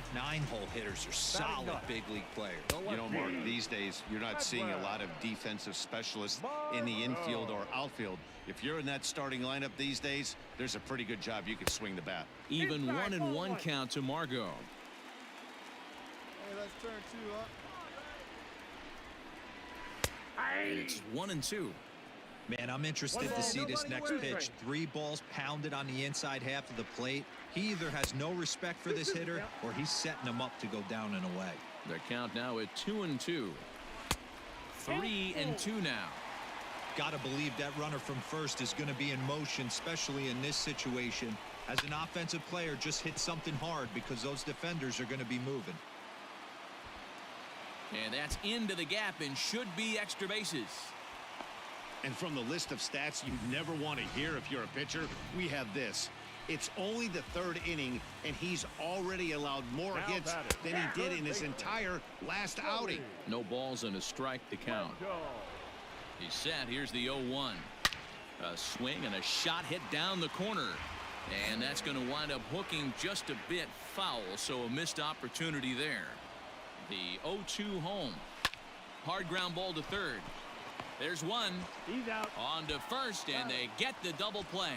hole hitters are solid big league players.
You know, Mark, these days you're not seeing a lot of defensive specialists in the infield or outfield. If you're in that starting lineup these days, there's a pretty good job you can swing the bat.
Even 1-1 count to Margot.
Hey, let's turn 2 up.
And it's 1-2.
Man, I'm interested to see this next pitch. 3 balls pounded on the inside half of the plate. He either has no respect for this hitter or he's setting him up to go down and away.
Their count now at 2-2. 3-2 now.
Got to believe that runner from first is going to be in motion, especially in this situation. As an offensive player, just hit something hard because those defenders are going to be moving.
And that's into the gap and should be extra bases.
And from the list of stats you never want to hear if you're a pitcher, we have this. It's only the 3rd inning, and he's already allowed more hits than he did in his entire last outing.
No balls and a strike to count. He's set. Here's the 0-1. A swing and a shot hit down the corner. And that's going to wind up hooking just a bit foul, so a missed opportunity there. The 0-2 home. Hard ground ball to third. There's one.
He's out.
On to first, and they get the double play.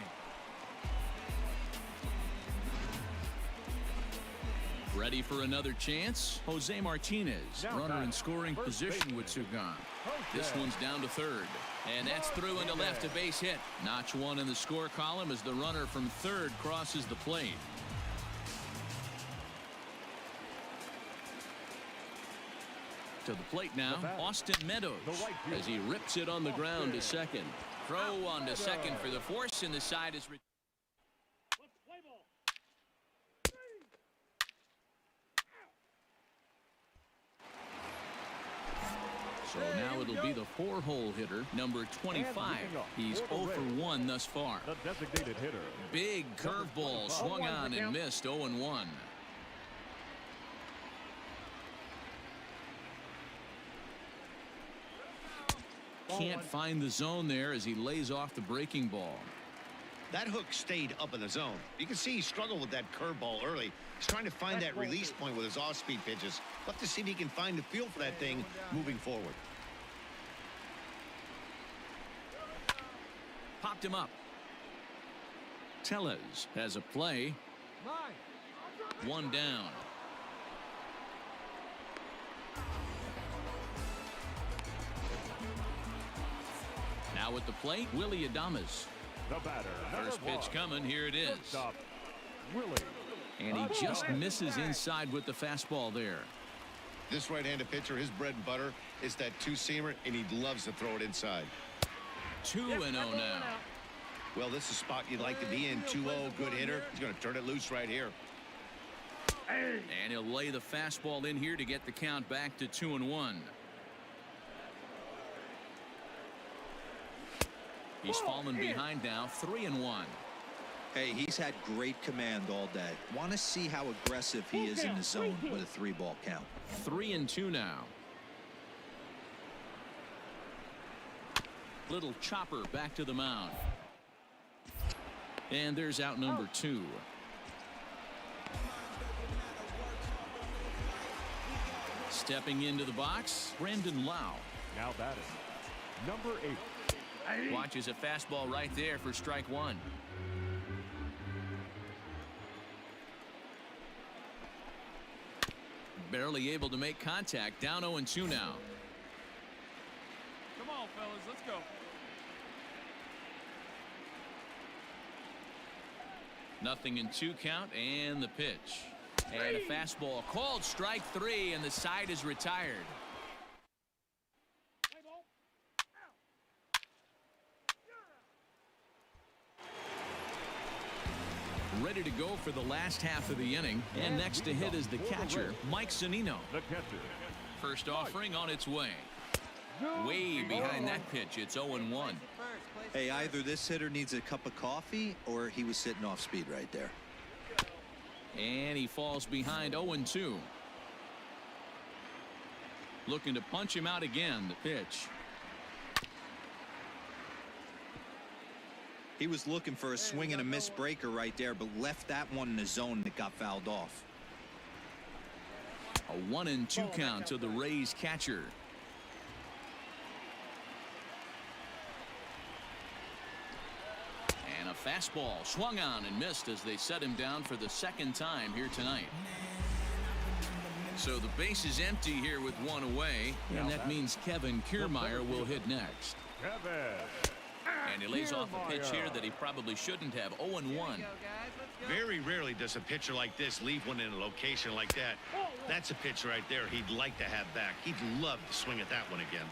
Ready for another chance? Jose Martinez, runner in scoring position with 2 gone. This one's down to third, and that's through into left, a base hit. Notch 1 in the score column as the runner from third crosses the plate. To the plate now, Austin Meadows, as he rips it on the ground to second. Throw on to second for the force, and the side is... So now it'll be the 4-hole hitter, number 25. He's 0 for 1 thus far.
The designated hitter.
Big curveball swung on and missed. 0-1. Can't find the zone there as he lays off the breaking ball.
That hook stayed up in the zone. You can see he struggled with that curveball early. He's trying to find that release point with his off-speed pitches. We'll have to see if he can find the feel for that thing moving forward.
Popped him up. Tellez has a play. 1 down. Now at the plate, Willie Adames.
The batter.
First pitch coming. Here it is.
Willie.
And he just misses inside with the fastball there.
This right-handed pitcher, his bread and butter is that 2-seamer, and he loves to throw it inside.
2-0 now.
Well, this is a spot you'd like to be in. 2-0, good hitter. He's going to turn it loose right here.
And he'll lay the fastball in here to get the count back to 2-1. He's fallen behind now, 3-1.
Hey, he's had great command all day. Want to see how aggressive he is in the zone with a 3-ball count.
3-2 now. Little chopper back to the mound. And there's out number 2. Stepping into the box, Brandon Lau.
Now batting, number 8.
Watches a fastball right there for strike 1. Barely able to make contact. Down 0-2 now.
Come on, fellas, let's go.
Nothing in 2 count, and the pitch. And a fastball called strike 3, and the side is retired. Ready to go for the last half of the inning, and next to hit is the catcher, Mike Zunino.
The catcher.
First offering on its way. Way behind that pitch. It's 0-1.
Hey, either this hitter needs a cup of coffee or he was sitting off speed right there.
And he falls behind 0-2. Looking to punch him out again. The pitch.
He was looking for a swing and a miss breaker right there, but left that one in the zone that got fouled off.
A 1-2 count to the Rays catcher. And a fastball swung on and missed as they set him down for the second time here tonight. So the base is empty here with one away, and that means Kevin Kiermaier will hit next. And he lays off a pitch here that he probably shouldn't have. 0-1.
Very rarely does a pitcher like this leave one in a location like that. That's a pitch right there he'd like to have back. He'd love to swing at that one again.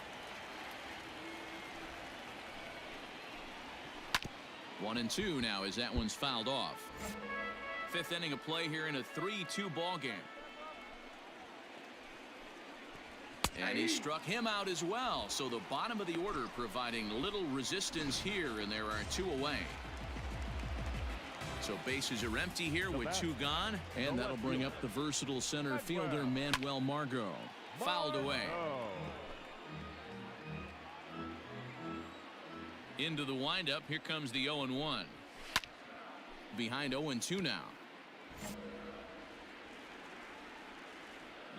1-2 now as that one's fouled off. Fifth inning of play here in a 3-2 ball game. And he struck him out as well. So the bottom of the order providing little resistance here, and there are two away. So bases are empty here with two gone, and that'll bring up the versatile center fielder Manuel Margot. Fouled away. Into the windup. Here comes the 0-1. Behind 0-2 now.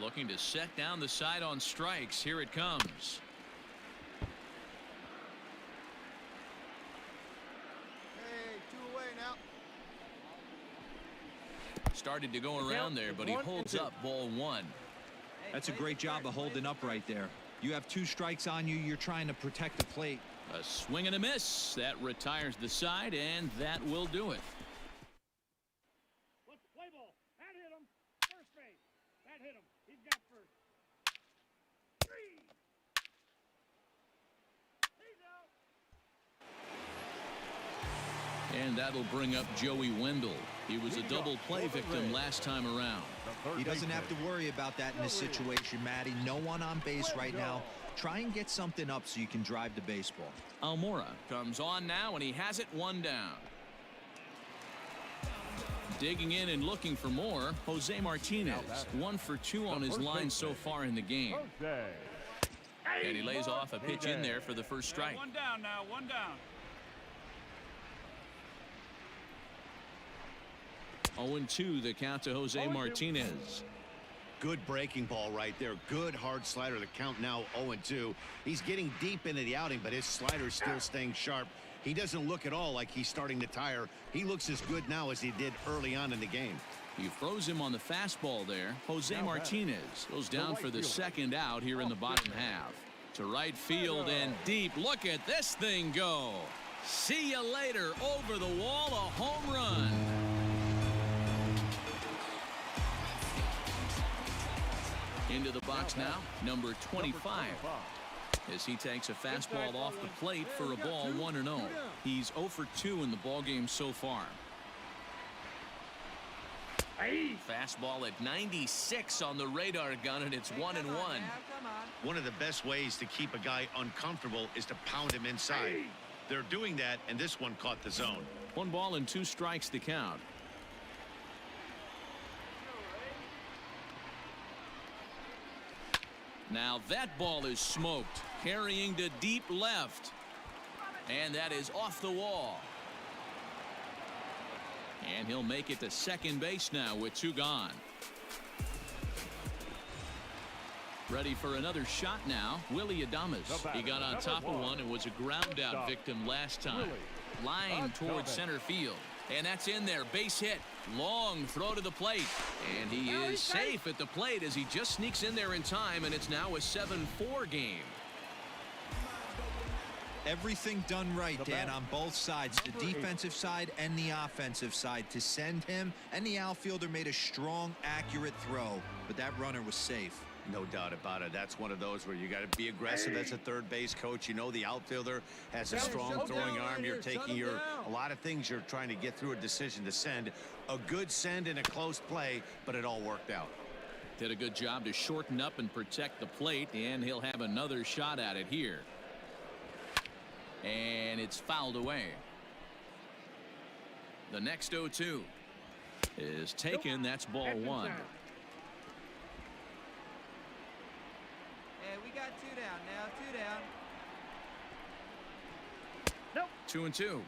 Looking to set down the side on strikes. Here it comes.
Hey, 2 away now.
Started to go around there, but he holds up. Ball 1.
That's a great job of holding up right there. You have 2 strikes on you. You're trying to protect the plate.
A swing and a miss. That retires the side, and that will do it.
Let's play ball. That hit him. First base. That hit him. He's got first. 3. He's out.
And that'll bring up Joey Wendell. He was a double play victim last time around.
He doesn't have to worry about that in this situation, Matty. No one on base right now. Try and get something up so you can drive the baseball.
Almora comes on now, and he has it 1 down. Digging in and looking for more, Jose Martinez. 1 for 2 on his line so far in the game. And he lays off a pitch in there for the first strike.
1 down now, 1 down.
0-2 the count to Jose Martinez.
Good breaking ball right there. Good hard slider. The count now 0-2. He's getting deep into the outing, but his slider's still staying sharp. He doesn't look at all like he's starting to tire. He looks as good now as he did early on in the game.
He froze him on the fastball there. Jose Martinez goes down for the second out here in the bottom half. To right field and deep. Look at this thing go. See you later. Over the wall, a home run. Into the box now, number 25. As he takes a fastball off the plate for a ball 1-0. He's 0 for 2 in the ballgame so far. Fastball at 96 on the radar gun, and it's 1-1.
One of the best ways to keep a guy uncomfortable is to pound him inside. They're doing that, and this one caught the zone.
1 ball and 2 strikes to count. Now that ball is smoked, carrying to deep left. And that is off the wall. And he'll make it to second base now with 2 gone. Ready for another shot now, Willie Adames. He got on top of one and was a ground out victim last time. Line towards center field. And that's in there. Base hit. Long throw to the plate. And he is safe at the plate as he just sneaks in there in time, and it's now a 7-4 game.
Everything done right, Dan, on both sides, the defensive side and the offensive side, to send him, and the outfielder made a strong, accurate throw, but that runner was safe.
No doubt about it. That's one of those where you got to be aggressive as a third base coach. You know the outfielder has a strong throwing arm. You're taking a lot of things you're trying to get through a decision to send. A good send and a close play, but it all worked out.
Did a good job to shorten up and protect the plate, and he'll have another shot at it here. And it's fouled away. The next 0-2 is taken. That's ball one.
Hey, we got 2 down now. 2 down.
2-2.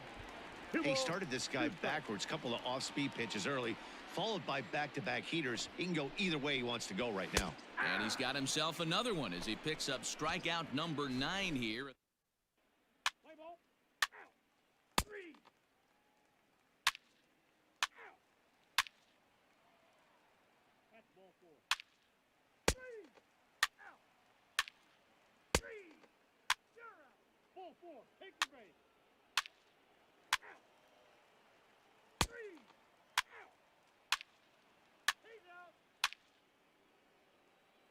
He started this guy backwards, couple of off-speed pitches early, followed by back-to-back heaters. He can go either way he wants to go right now.
And he's got himself another one as he picks up strikeout number 9 here.
Play ball. Out. 3. Out. That's ball 4. 3. Out. 3. You're out. Ball 4. Take the base. Out. 3. Out. He's out.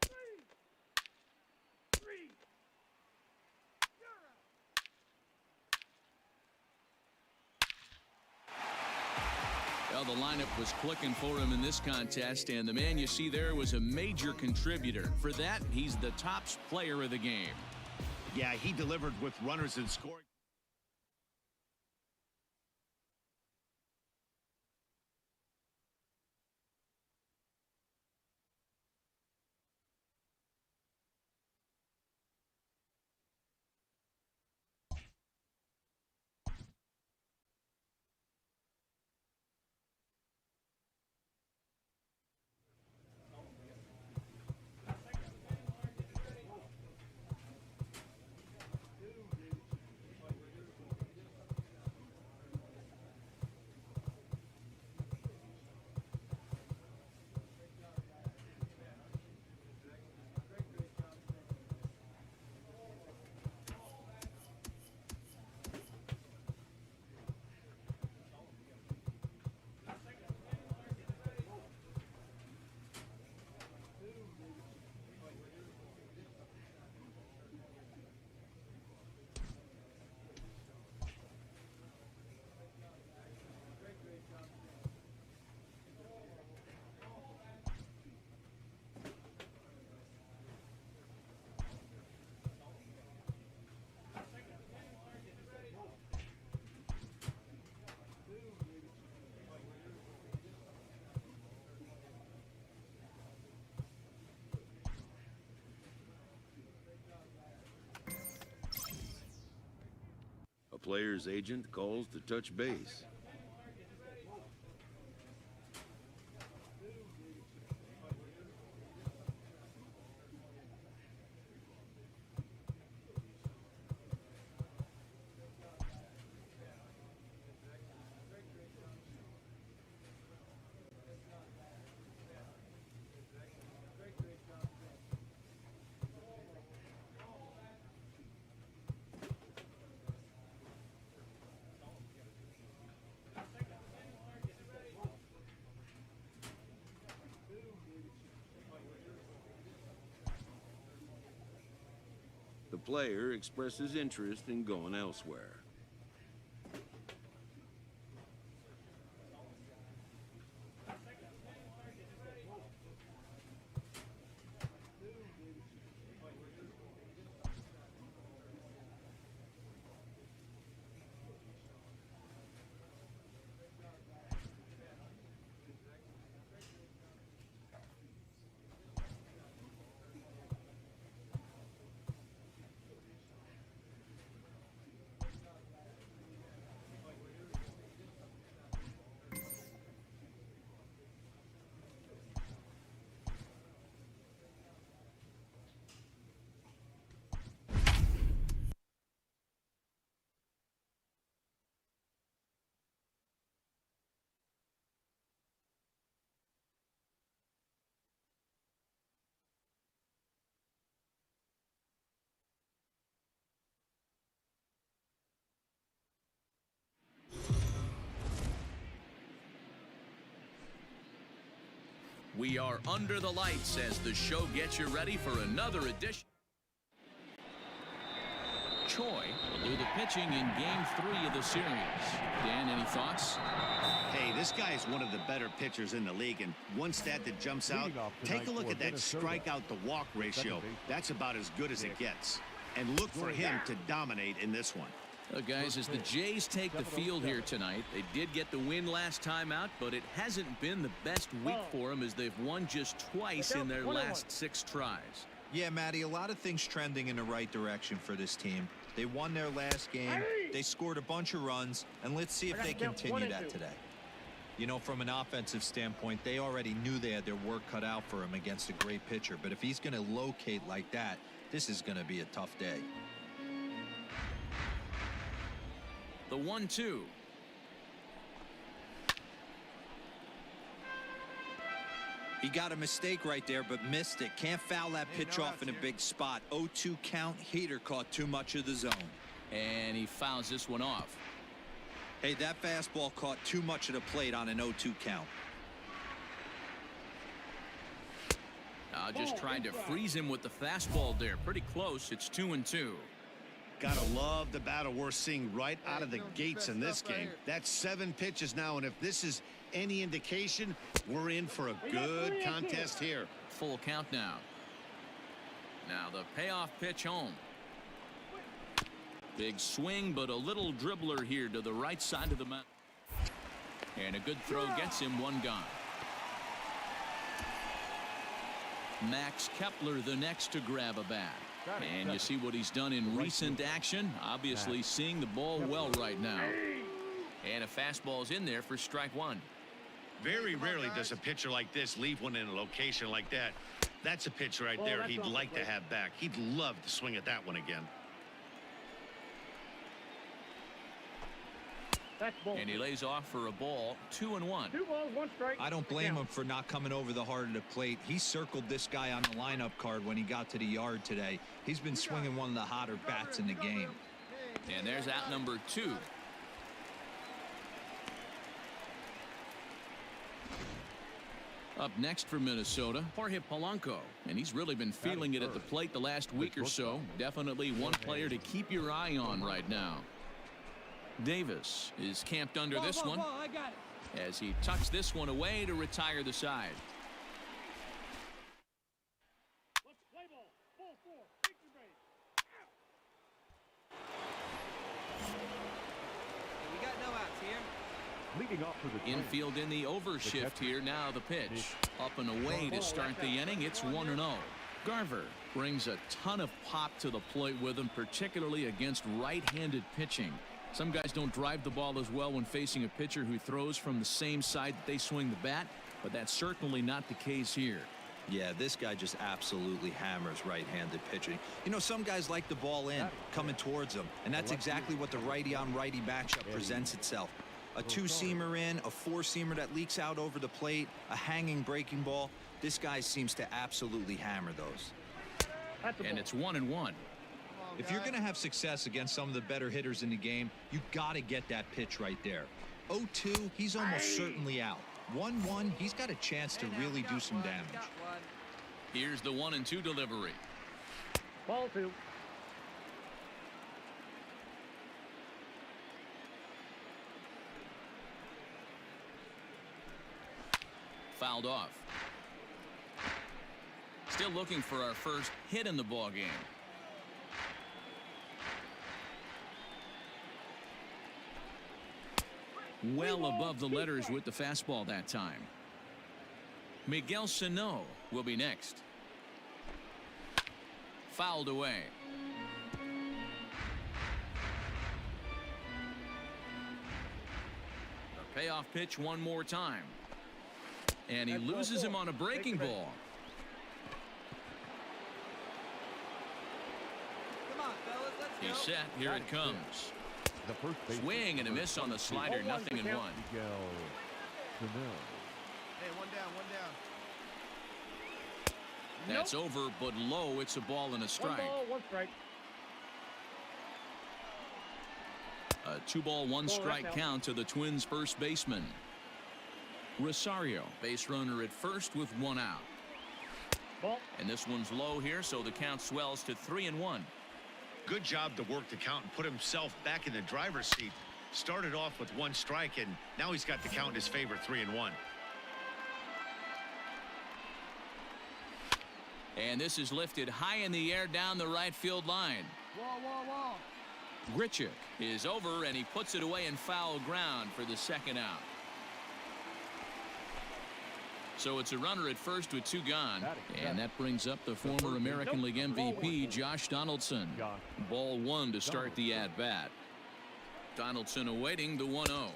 3. 3. You're out.
Well, the lineup was clicking for him in this contest, and the man you see there was a major contributor. For that, he's the top player of the game.
Yeah, he delivered with runners in scoring.
A player's agent calls to touch base. The player expresses interest in going elsewhere.
We are under the lights as the show gets you ready for another edition. Choi will do the pitching in Game 3 of the series. Dan, any thoughts?
Hey, this guy is one of the better pitchers in the league, and one stat that jumps out, take a look at that strikeout to walk ratio. That's about as good as it gets. And look for him to dominate in this one.
Guys, as the Jays take the field here tonight, they did get the win last time out, but it hasn't been the best week for them as they've won just twice in their last 6 tries.
Yeah, Matty, a lot of things trending in the right direction for this team. They won their last game, they scored a bunch of runs, and let's see if they continue that today. You know, from an offensive standpoint, they already knew they had their work cut out for him against a great pitcher, but if he's going to locate like that, this is going to be a tough day.
The 1-2.
He got a mistake right there, but missed it. Can't foul that pitch off in a big spot. 0-2 count. Heater caught too much of the zone.
And he fouls this one off.
Hey, that fastball caught too much of the plate on an 0-2 count.
Just trying to freeze him with the fastball there. Pretty close. It's 2-2.
Gotta love the battle we're seeing right out of the gates in this game. That's 7 pitches now, and if this is any indication, we're in for a good contest here.
Full count now. Now the payoff pitch home. Big swing, but a little dribbler here to the right side of the mound. And a good throw gets him 1 gone. Max Kepler the next to grab a bat. And you see what he's done in recent action. Obviously seeing the ball well right now. And a fastball's in there for strike 1.
Very rarely does a pitcher like this leave one in a location like that. That's a pitch right there he'd like to have back. He'd love to swing at that one again.
And he lays off for a ball. 2-1.
2 balls, 1 strike.
I don't blame him for not coming over the heart of the plate. He circled this guy on the lineup card when he got to the yard today. He's been swinging one of the hotter bats in the game.
And there's out number 2. Up next for Minnesota, Jorge Polanco. And he's really been feeling it at the plate the last week or so. Definitely one player to keep your eye on right now. Davis is camped under this one as he tucks this one away to retire the side.
Let's play ball. Ball 4. Take your base.
We got no outs here.
Leading off for the
Infield in the overshift here. Now the pitch. Up and away to start the inning. It's 1-0. Garver brings a ton of pop to the plate with him, particularly against right-handed pitching. Some guys don't drive the ball as well when facing a pitcher who throws from the same side that they swing the bat, but that's certainly not the case here.
Yeah, this guy just absolutely hammers right-handed pitching. You know, some guys like the ball in, coming towards them, and that's exactly what the righty-on-righty matchup presents itself. A 2-seamer in, a 4-seamer that leaks out over the plate, a hanging breaking ball. This guy seems to absolutely hammer those.
And it's 1-1.
If you're going to have success against some of the better hitters in the game, you got to get that pitch right there. 0-2, he's almost certainly out. 1-1, he's got a chance to really do some damage.
Here's the 1-2 delivery.
Ball 2.
Fouled off. Still looking for our first hit in the ball game. Well above the letters with the fastball that time. Miguel Sano will be next. Fouled away. A payoff pitch one more time. And he loses him on a breaking ball.
Come on, fellas, let's go.
He's set. Here it comes.
the first base.
Swing and a miss on the slider. 0-1.
Hey,
Hey, one down, one down.
That's over, but low. It's a ball and a
1
strike.
ball, 1 strike.
A 2-ball, 1-strike count to the Twins' first baseman. Rosario, base runner at first with 1 out.
Ball.
And this one's low here, so the count swells to 3-1.
Good job to work the count and put himself back in the driver's seat. Started off with 1 strike, and now he's got the count in his favor, 3-1.
And this is lifted high in the air down the right field line. Grichuk is over, and he puts it away in foul ground for the second out. So it's a runner at first with 2 gone. And that brings up the former American League MVP, Josh Donaldson. Ball 1 to start the at-bat. Donaldson awaiting the 1-0.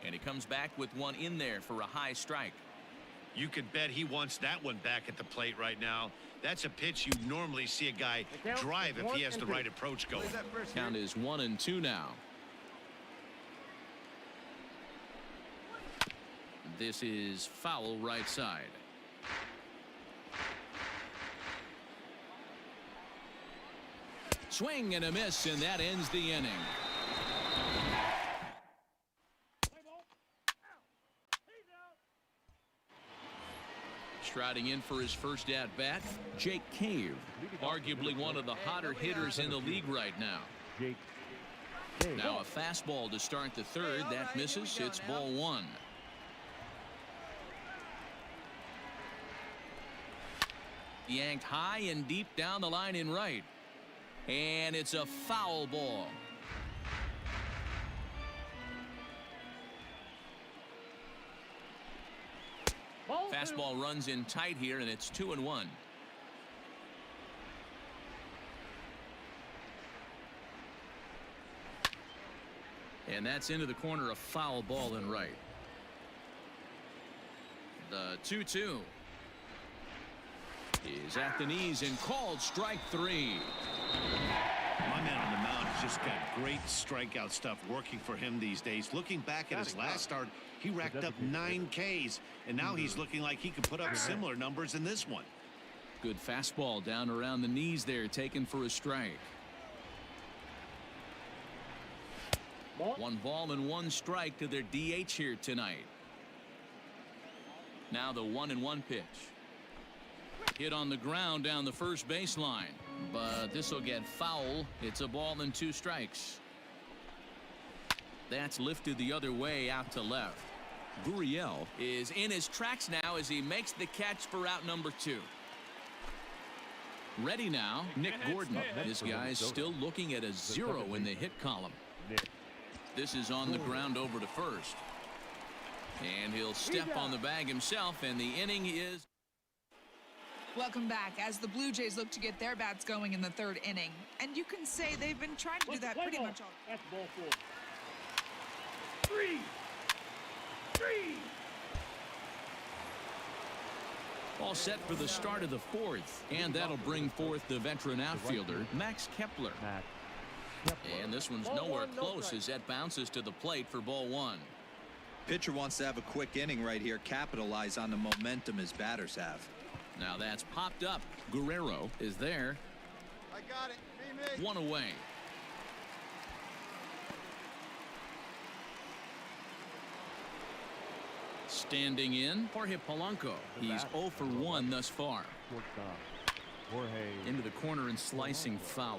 And he comes back with 1 in there for a high strike.
You could bet he wants that one back at the plate right now. That's a pitch you normally see a guy drive if he has the right approach going.
Count is 1-2 now. This is foul right side. Swing and a miss, and that ends the inning. Striding in for his first at-bat, Jake Cave, arguably one of the hotter hitters in the league right now. Now a fastball to start the third. That misses. It's ball 1. Yanked high and deep down the line in right. And it's a foul ball. Fastball runs in tight here, and it's 2-1. And that's into the corner, a foul ball in right. The 2-2 is at the knees and called strike 3.
My man on the mound has just got great strikeout stuff working for him these days. Looking back at his last start, he racked up 9 Ks, and now he's looking like he could put up similar numbers in this one.
Good fastball down around the knees there, taken for a strike. 1 ball and 1 strike to their DH here tonight. Now the 1-1 pitch. Hit on the ground down the first baseline, but this will get foul. It's a ball and 2 strikes. That's lifted the other way out to left. Gurriel is in his tracks now as he makes the catch for out number 2. Ready now, Nick Gordon. This guy's still looking at a 0 in the hit column. This is on the ground over to first. And he'll step on the bag himself, and the inning is...
Welcome back as the Blue Jays look to get their bats going in the 3rd inning. And you can say they've been trying to do that pretty much all.
That's ball 4. 3.
All set for the start of the 4th, and that'll bring forth the veteran outfielder, Max Kepler. And this one's nowhere close as that bounces to the plate for ball 1.
Pitcher wants to have a quick inning right here, capitalize on the momentum his batters have.
Now that's popped up. Guerrero is there.
I got it. Me.
1 away. Standing in, Jorge Polanco. He's 0 for 1 thus far. Into the corner and slicing foul.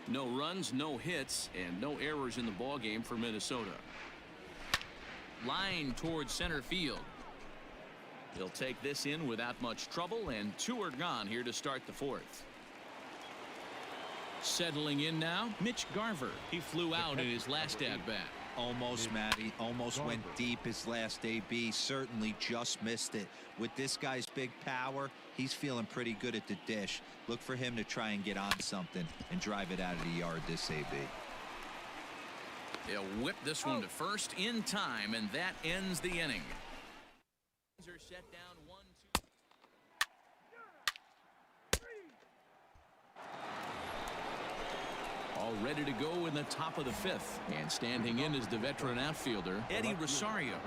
No runs, no hits, and no errors in the ballgame for Minnesota. Line towards center field. He'll take this in without much trouble, and 2 are gone here to start the 4th. Settling in now, Mitch Garver. He flew out in his last at-bat.
Almost, Matty. Almost went deep his last AB. Certainly just missed it. With this guy's big power, he's feeling pretty good at the dish. Look for him to try and get on something and drive it out of the yard this AB.
He'll whip this one to first in time, and that ends the inning. Are set down 1-2. All ready to go in the top of the 5th, and standing in is the veteran outfielder Eddie Rosario.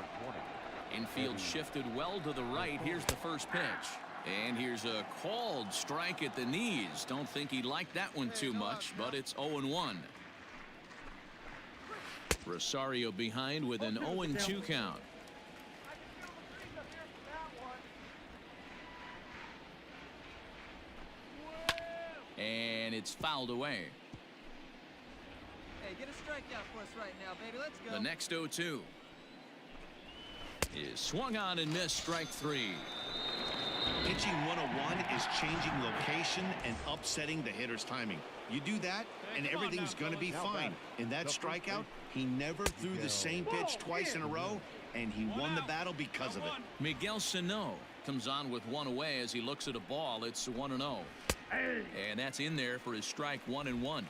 Infield shifted well to the right. Here's the first pitch, and here's a called strike at the knees. Don't think he liked that one too much, but it's 0-1. Rosario behind with an 0-2 count. And it's fouled away.
Hey, get a strikeout for us right now, baby. Let's go.
The next 0-2 is swung on and missed. Strike three.
Pitching 101 is changing location and upsetting the hitter's timing. You do that, and everything's going to be fine. In that strikeout, he never threw the same pitch twice in a row, and he won the battle because of it.
Miguel Sano comes on with one away as he looks at a ball. It's 1-0. And that's in there for his strike 1-1.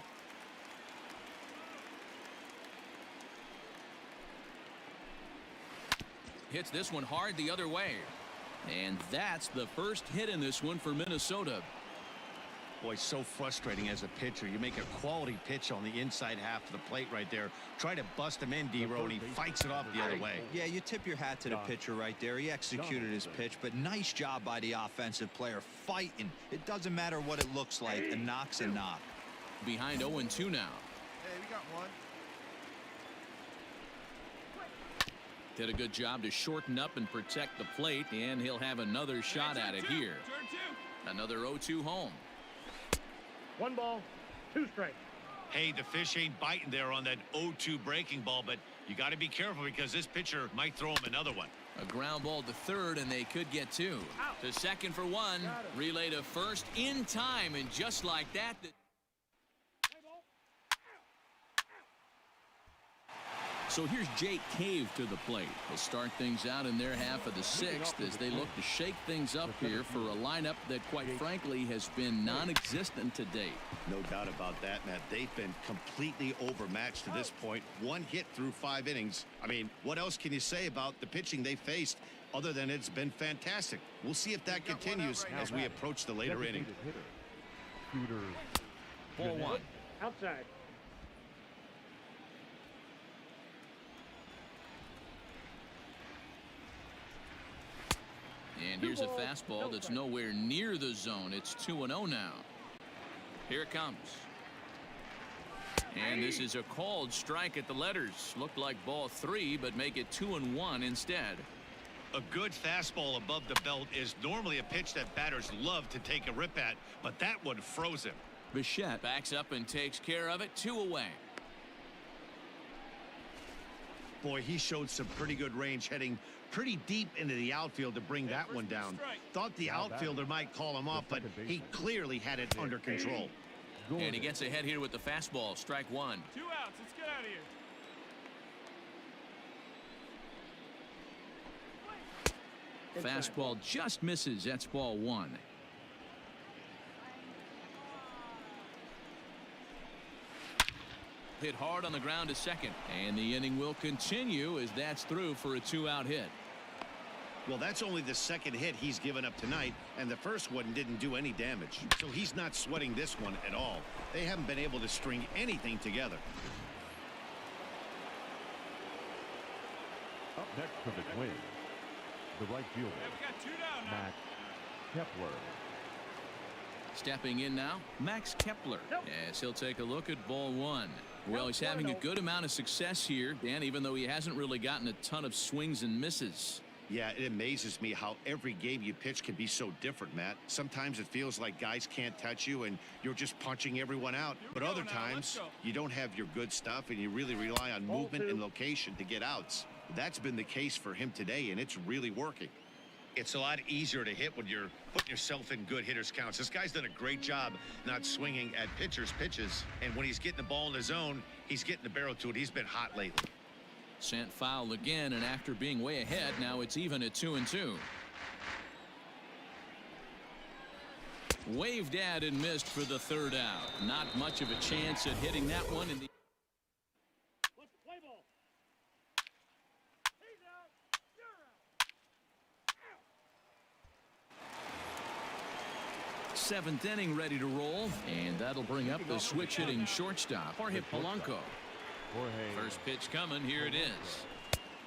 Hits this one hard the other way. And that's the first hit in this one for Minnesota.
Boy, so frustrating as a pitcher. You make a quality pitch on the inside half of the plate right there. Try to bust him in, D-Row, and he fights it off the other way.
Yeah, you tip your hat to the pitcher right there. He executed his pitch, but nice job by the offensive player fighting. It doesn't matter what it looks like. A knock's a knock.
Behind 0-2 now.
Hey, we got one.
Did a good job to shorten up and protect the plate, and he'll have another shot at it here. Another 0-2 home.
1 ball, 2 strikes.
Hey, the fish ain't biting there on that 0-2 breaking ball, but you got to be careful because this pitcher might throw him another one.
A ground ball to third, and they could get 2. To second for 1. Relay to first in time, and just like that. So here's Jake Cave to the plate. They'll start things out in their half of the 6th as they look to shake things up here for a lineup that, quite frankly, has been non-existent to date.
No doubt about that, Matt. They've been completely overmatched to this point. 1 hit through 5 innings. I mean, what else can you say about the pitching they faced other than it's been fantastic? We'll see if that continues as we approach the later inning.
Ball 1.
Outside.
And here's a fastball that's nowhere near the zone. It's 2-0 now. Here it comes. And this is a called strike at the letters. Looked like ball 3, but make it 2-1 instead.
A good fastball above the belt is normally a pitch that batters love to take a rip at, but that one froze him.
Bichette backs up and takes care of it. 2 away.
Boy, he showed some pretty good range, heading pretty deep into the outfield to bring that one down. Thought the outfielder might call him off, but he clearly had it under control.
And he gets ahead here with the fastball. Strike 1.
2 outs. Let's get out of here.
Fastball just misses. That's ball 1. Hit hard on the ground to second, and the inning will continue as that's through for a 2-out hit.
Well, that's only the second hit he's given up tonight, and the first one didn't do any damage. So he's not sweating this one at all. They haven't been able to string anything together.
Up next for the Twins, the right fielder,
We got 2 down now.
Max Kepler.
Stepping in now, Max Kepler, as he'll take a look at ball 1. Well, he's having a good amount of success here, Dan, even though he hasn't really gotten a ton of swings and misses.
Yeah, it amazes me how every game you pitch can be so different, Matt. Sometimes it feels like guys can't touch you and you're just punching everyone out. But other times you don't have your good stuff and you really rely on movement and location to get outs. That's been the case for him today, and it's really working. It's a lot easier to hit when you're putting yourself in good hitters counts. This guy's done a great job not swinging at pitchers' pitches. And when he's getting the ball in the zone, he's getting the barrel to it. He's been hot lately.
Sent foul again, and after being way ahead, now it's even at 2-2. Waved at and missed for the 3rd out. Not much of a chance at hitting that one in the.
Let's play ball. He's out. You're out.
7th inning ready to roll, and that'll bring up the switch hitting shortstop, Jorge Polanco. First pitch coming. Here it is.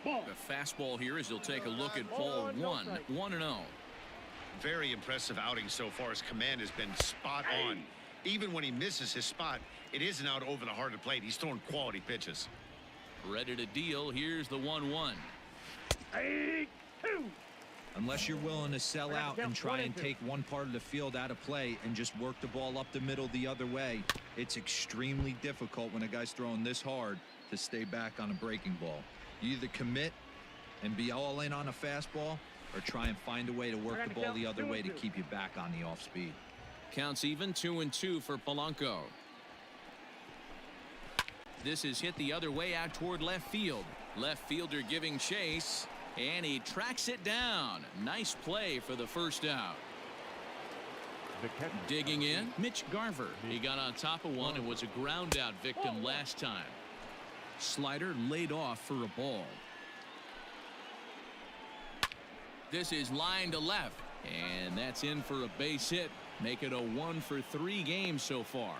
The fastball here as he'll take a look at ball 1. 1-0.
Very impressive outing so far. His command has been spot on. Even when he misses his spot, it isn't out over the heart of the plate. He's throwing quality pitches.
Ready to deal. Here's the 1-1.
Unless you're willing to sell out and try and take one part of the field out of play and just work the ball up the middle the other way, it's extremely difficult when a guy's throwing this hard to stay back on a breaking ball. You either commit and be all in on a fastball or try and find a way to work the ball the other way to keep you back on the off speed.
Counts even, 2-2 for Polanco. This is hit the other way out toward left field. Left fielder giving chase, and he tracks it down. Nice play for the first out. Digging in, Mitch Garver. He got on top of one and was a ground out victim last time. Slider laid off for a ball. This is line to left, and that's in for a base hit. Make it a 1-for-3 game so far.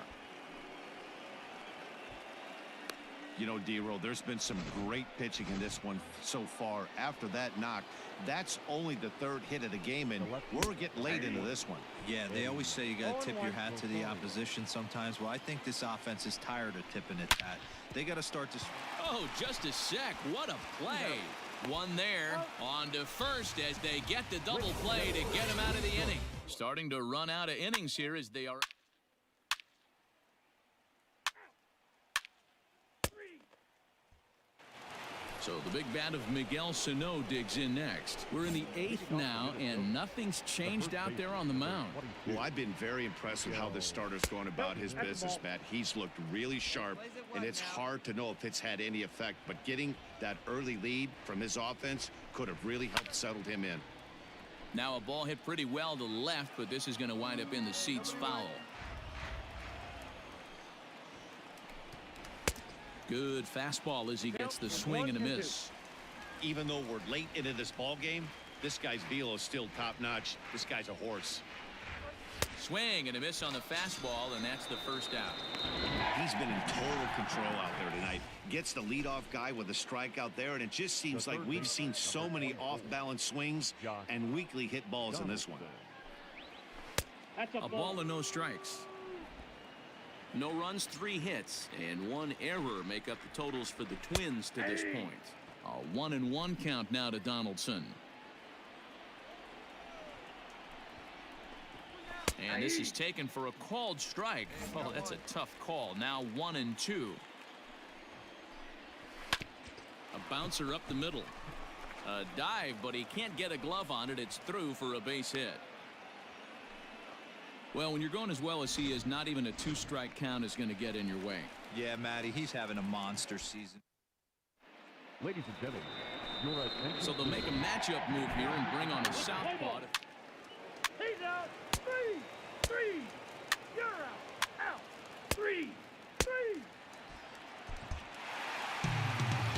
You know, D-Roll, there's been some great pitching in this one so far. After that knock, that's only the third hit of the game, and we're getting late into this one.
Yeah, they always say you got to tip your hat to the opposition sometimes. Well, I think this offense is tired of tipping its hat. They got to start to...
Oh, just a sec. What a play. One there. On to first as they get the double play to get him out of the inning. Starting to run out of innings here as they are... So the big bat of Miguel Sano digs in next. We're in the 8th now, and nothing's changed out there on the mound.
Well, I've been very impressed with how this starter's going about his business, Matt. He's looked really sharp, and it's hard to know if it's had any effect. But getting that early lead from his offense could have really helped settle him in.
Now a ball hit pretty well to left, but this is going to wind up in the seats foul. Good fastball as he gets the swing and a miss.
Even though we're late into this ball game, this guy's velo is still top-notch. This guy's a horse.
Swing and a miss on the fastball, and that's the first out.
He's been in total control out there tonight. Gets the leadoff guy with a strikeout there, and it just seems like we've seen so many off-balance swings and weakly hit balls in this one.
A ball and no strikes. No runs, 3 hits, and 1 error make up the totals for the Twins to this point. A 1-1 count now to Donaldson. And this is taken for a called strike. Oh, that's a tough call. Now 1-2. A bouncer up the middle. A dive, but he can't get a glove on it. It's through for a base hit. Well, when you're going as well as he is, not even a 2-strike count is going to get in your way.
Yeah, Matty, he's having a monster season.
Ladies and gentlemen, your attention.
So they'll make a matchup move here and bring on a southpaw.
He's out. 3. You're out. 3.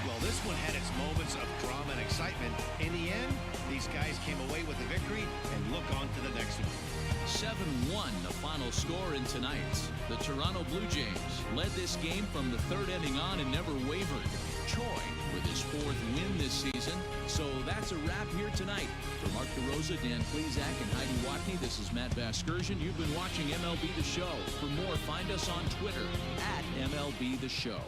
Well, this one had its moments of drama and excitement. In the end, these guys came away with the victory and look on to the next one.
7-1 the final score in tonight. The Toronto Blue Jays led this game from the 3rd inning on and never wavered. Choi with his 4th win this season. So that's a wrap here tonight. For Mark DeRosa, Dan Plesac, and Heidi Watney, this is Matt Vasgersian. You've been watching MLB The Show. For more, find us on Twitter @MLB The Show.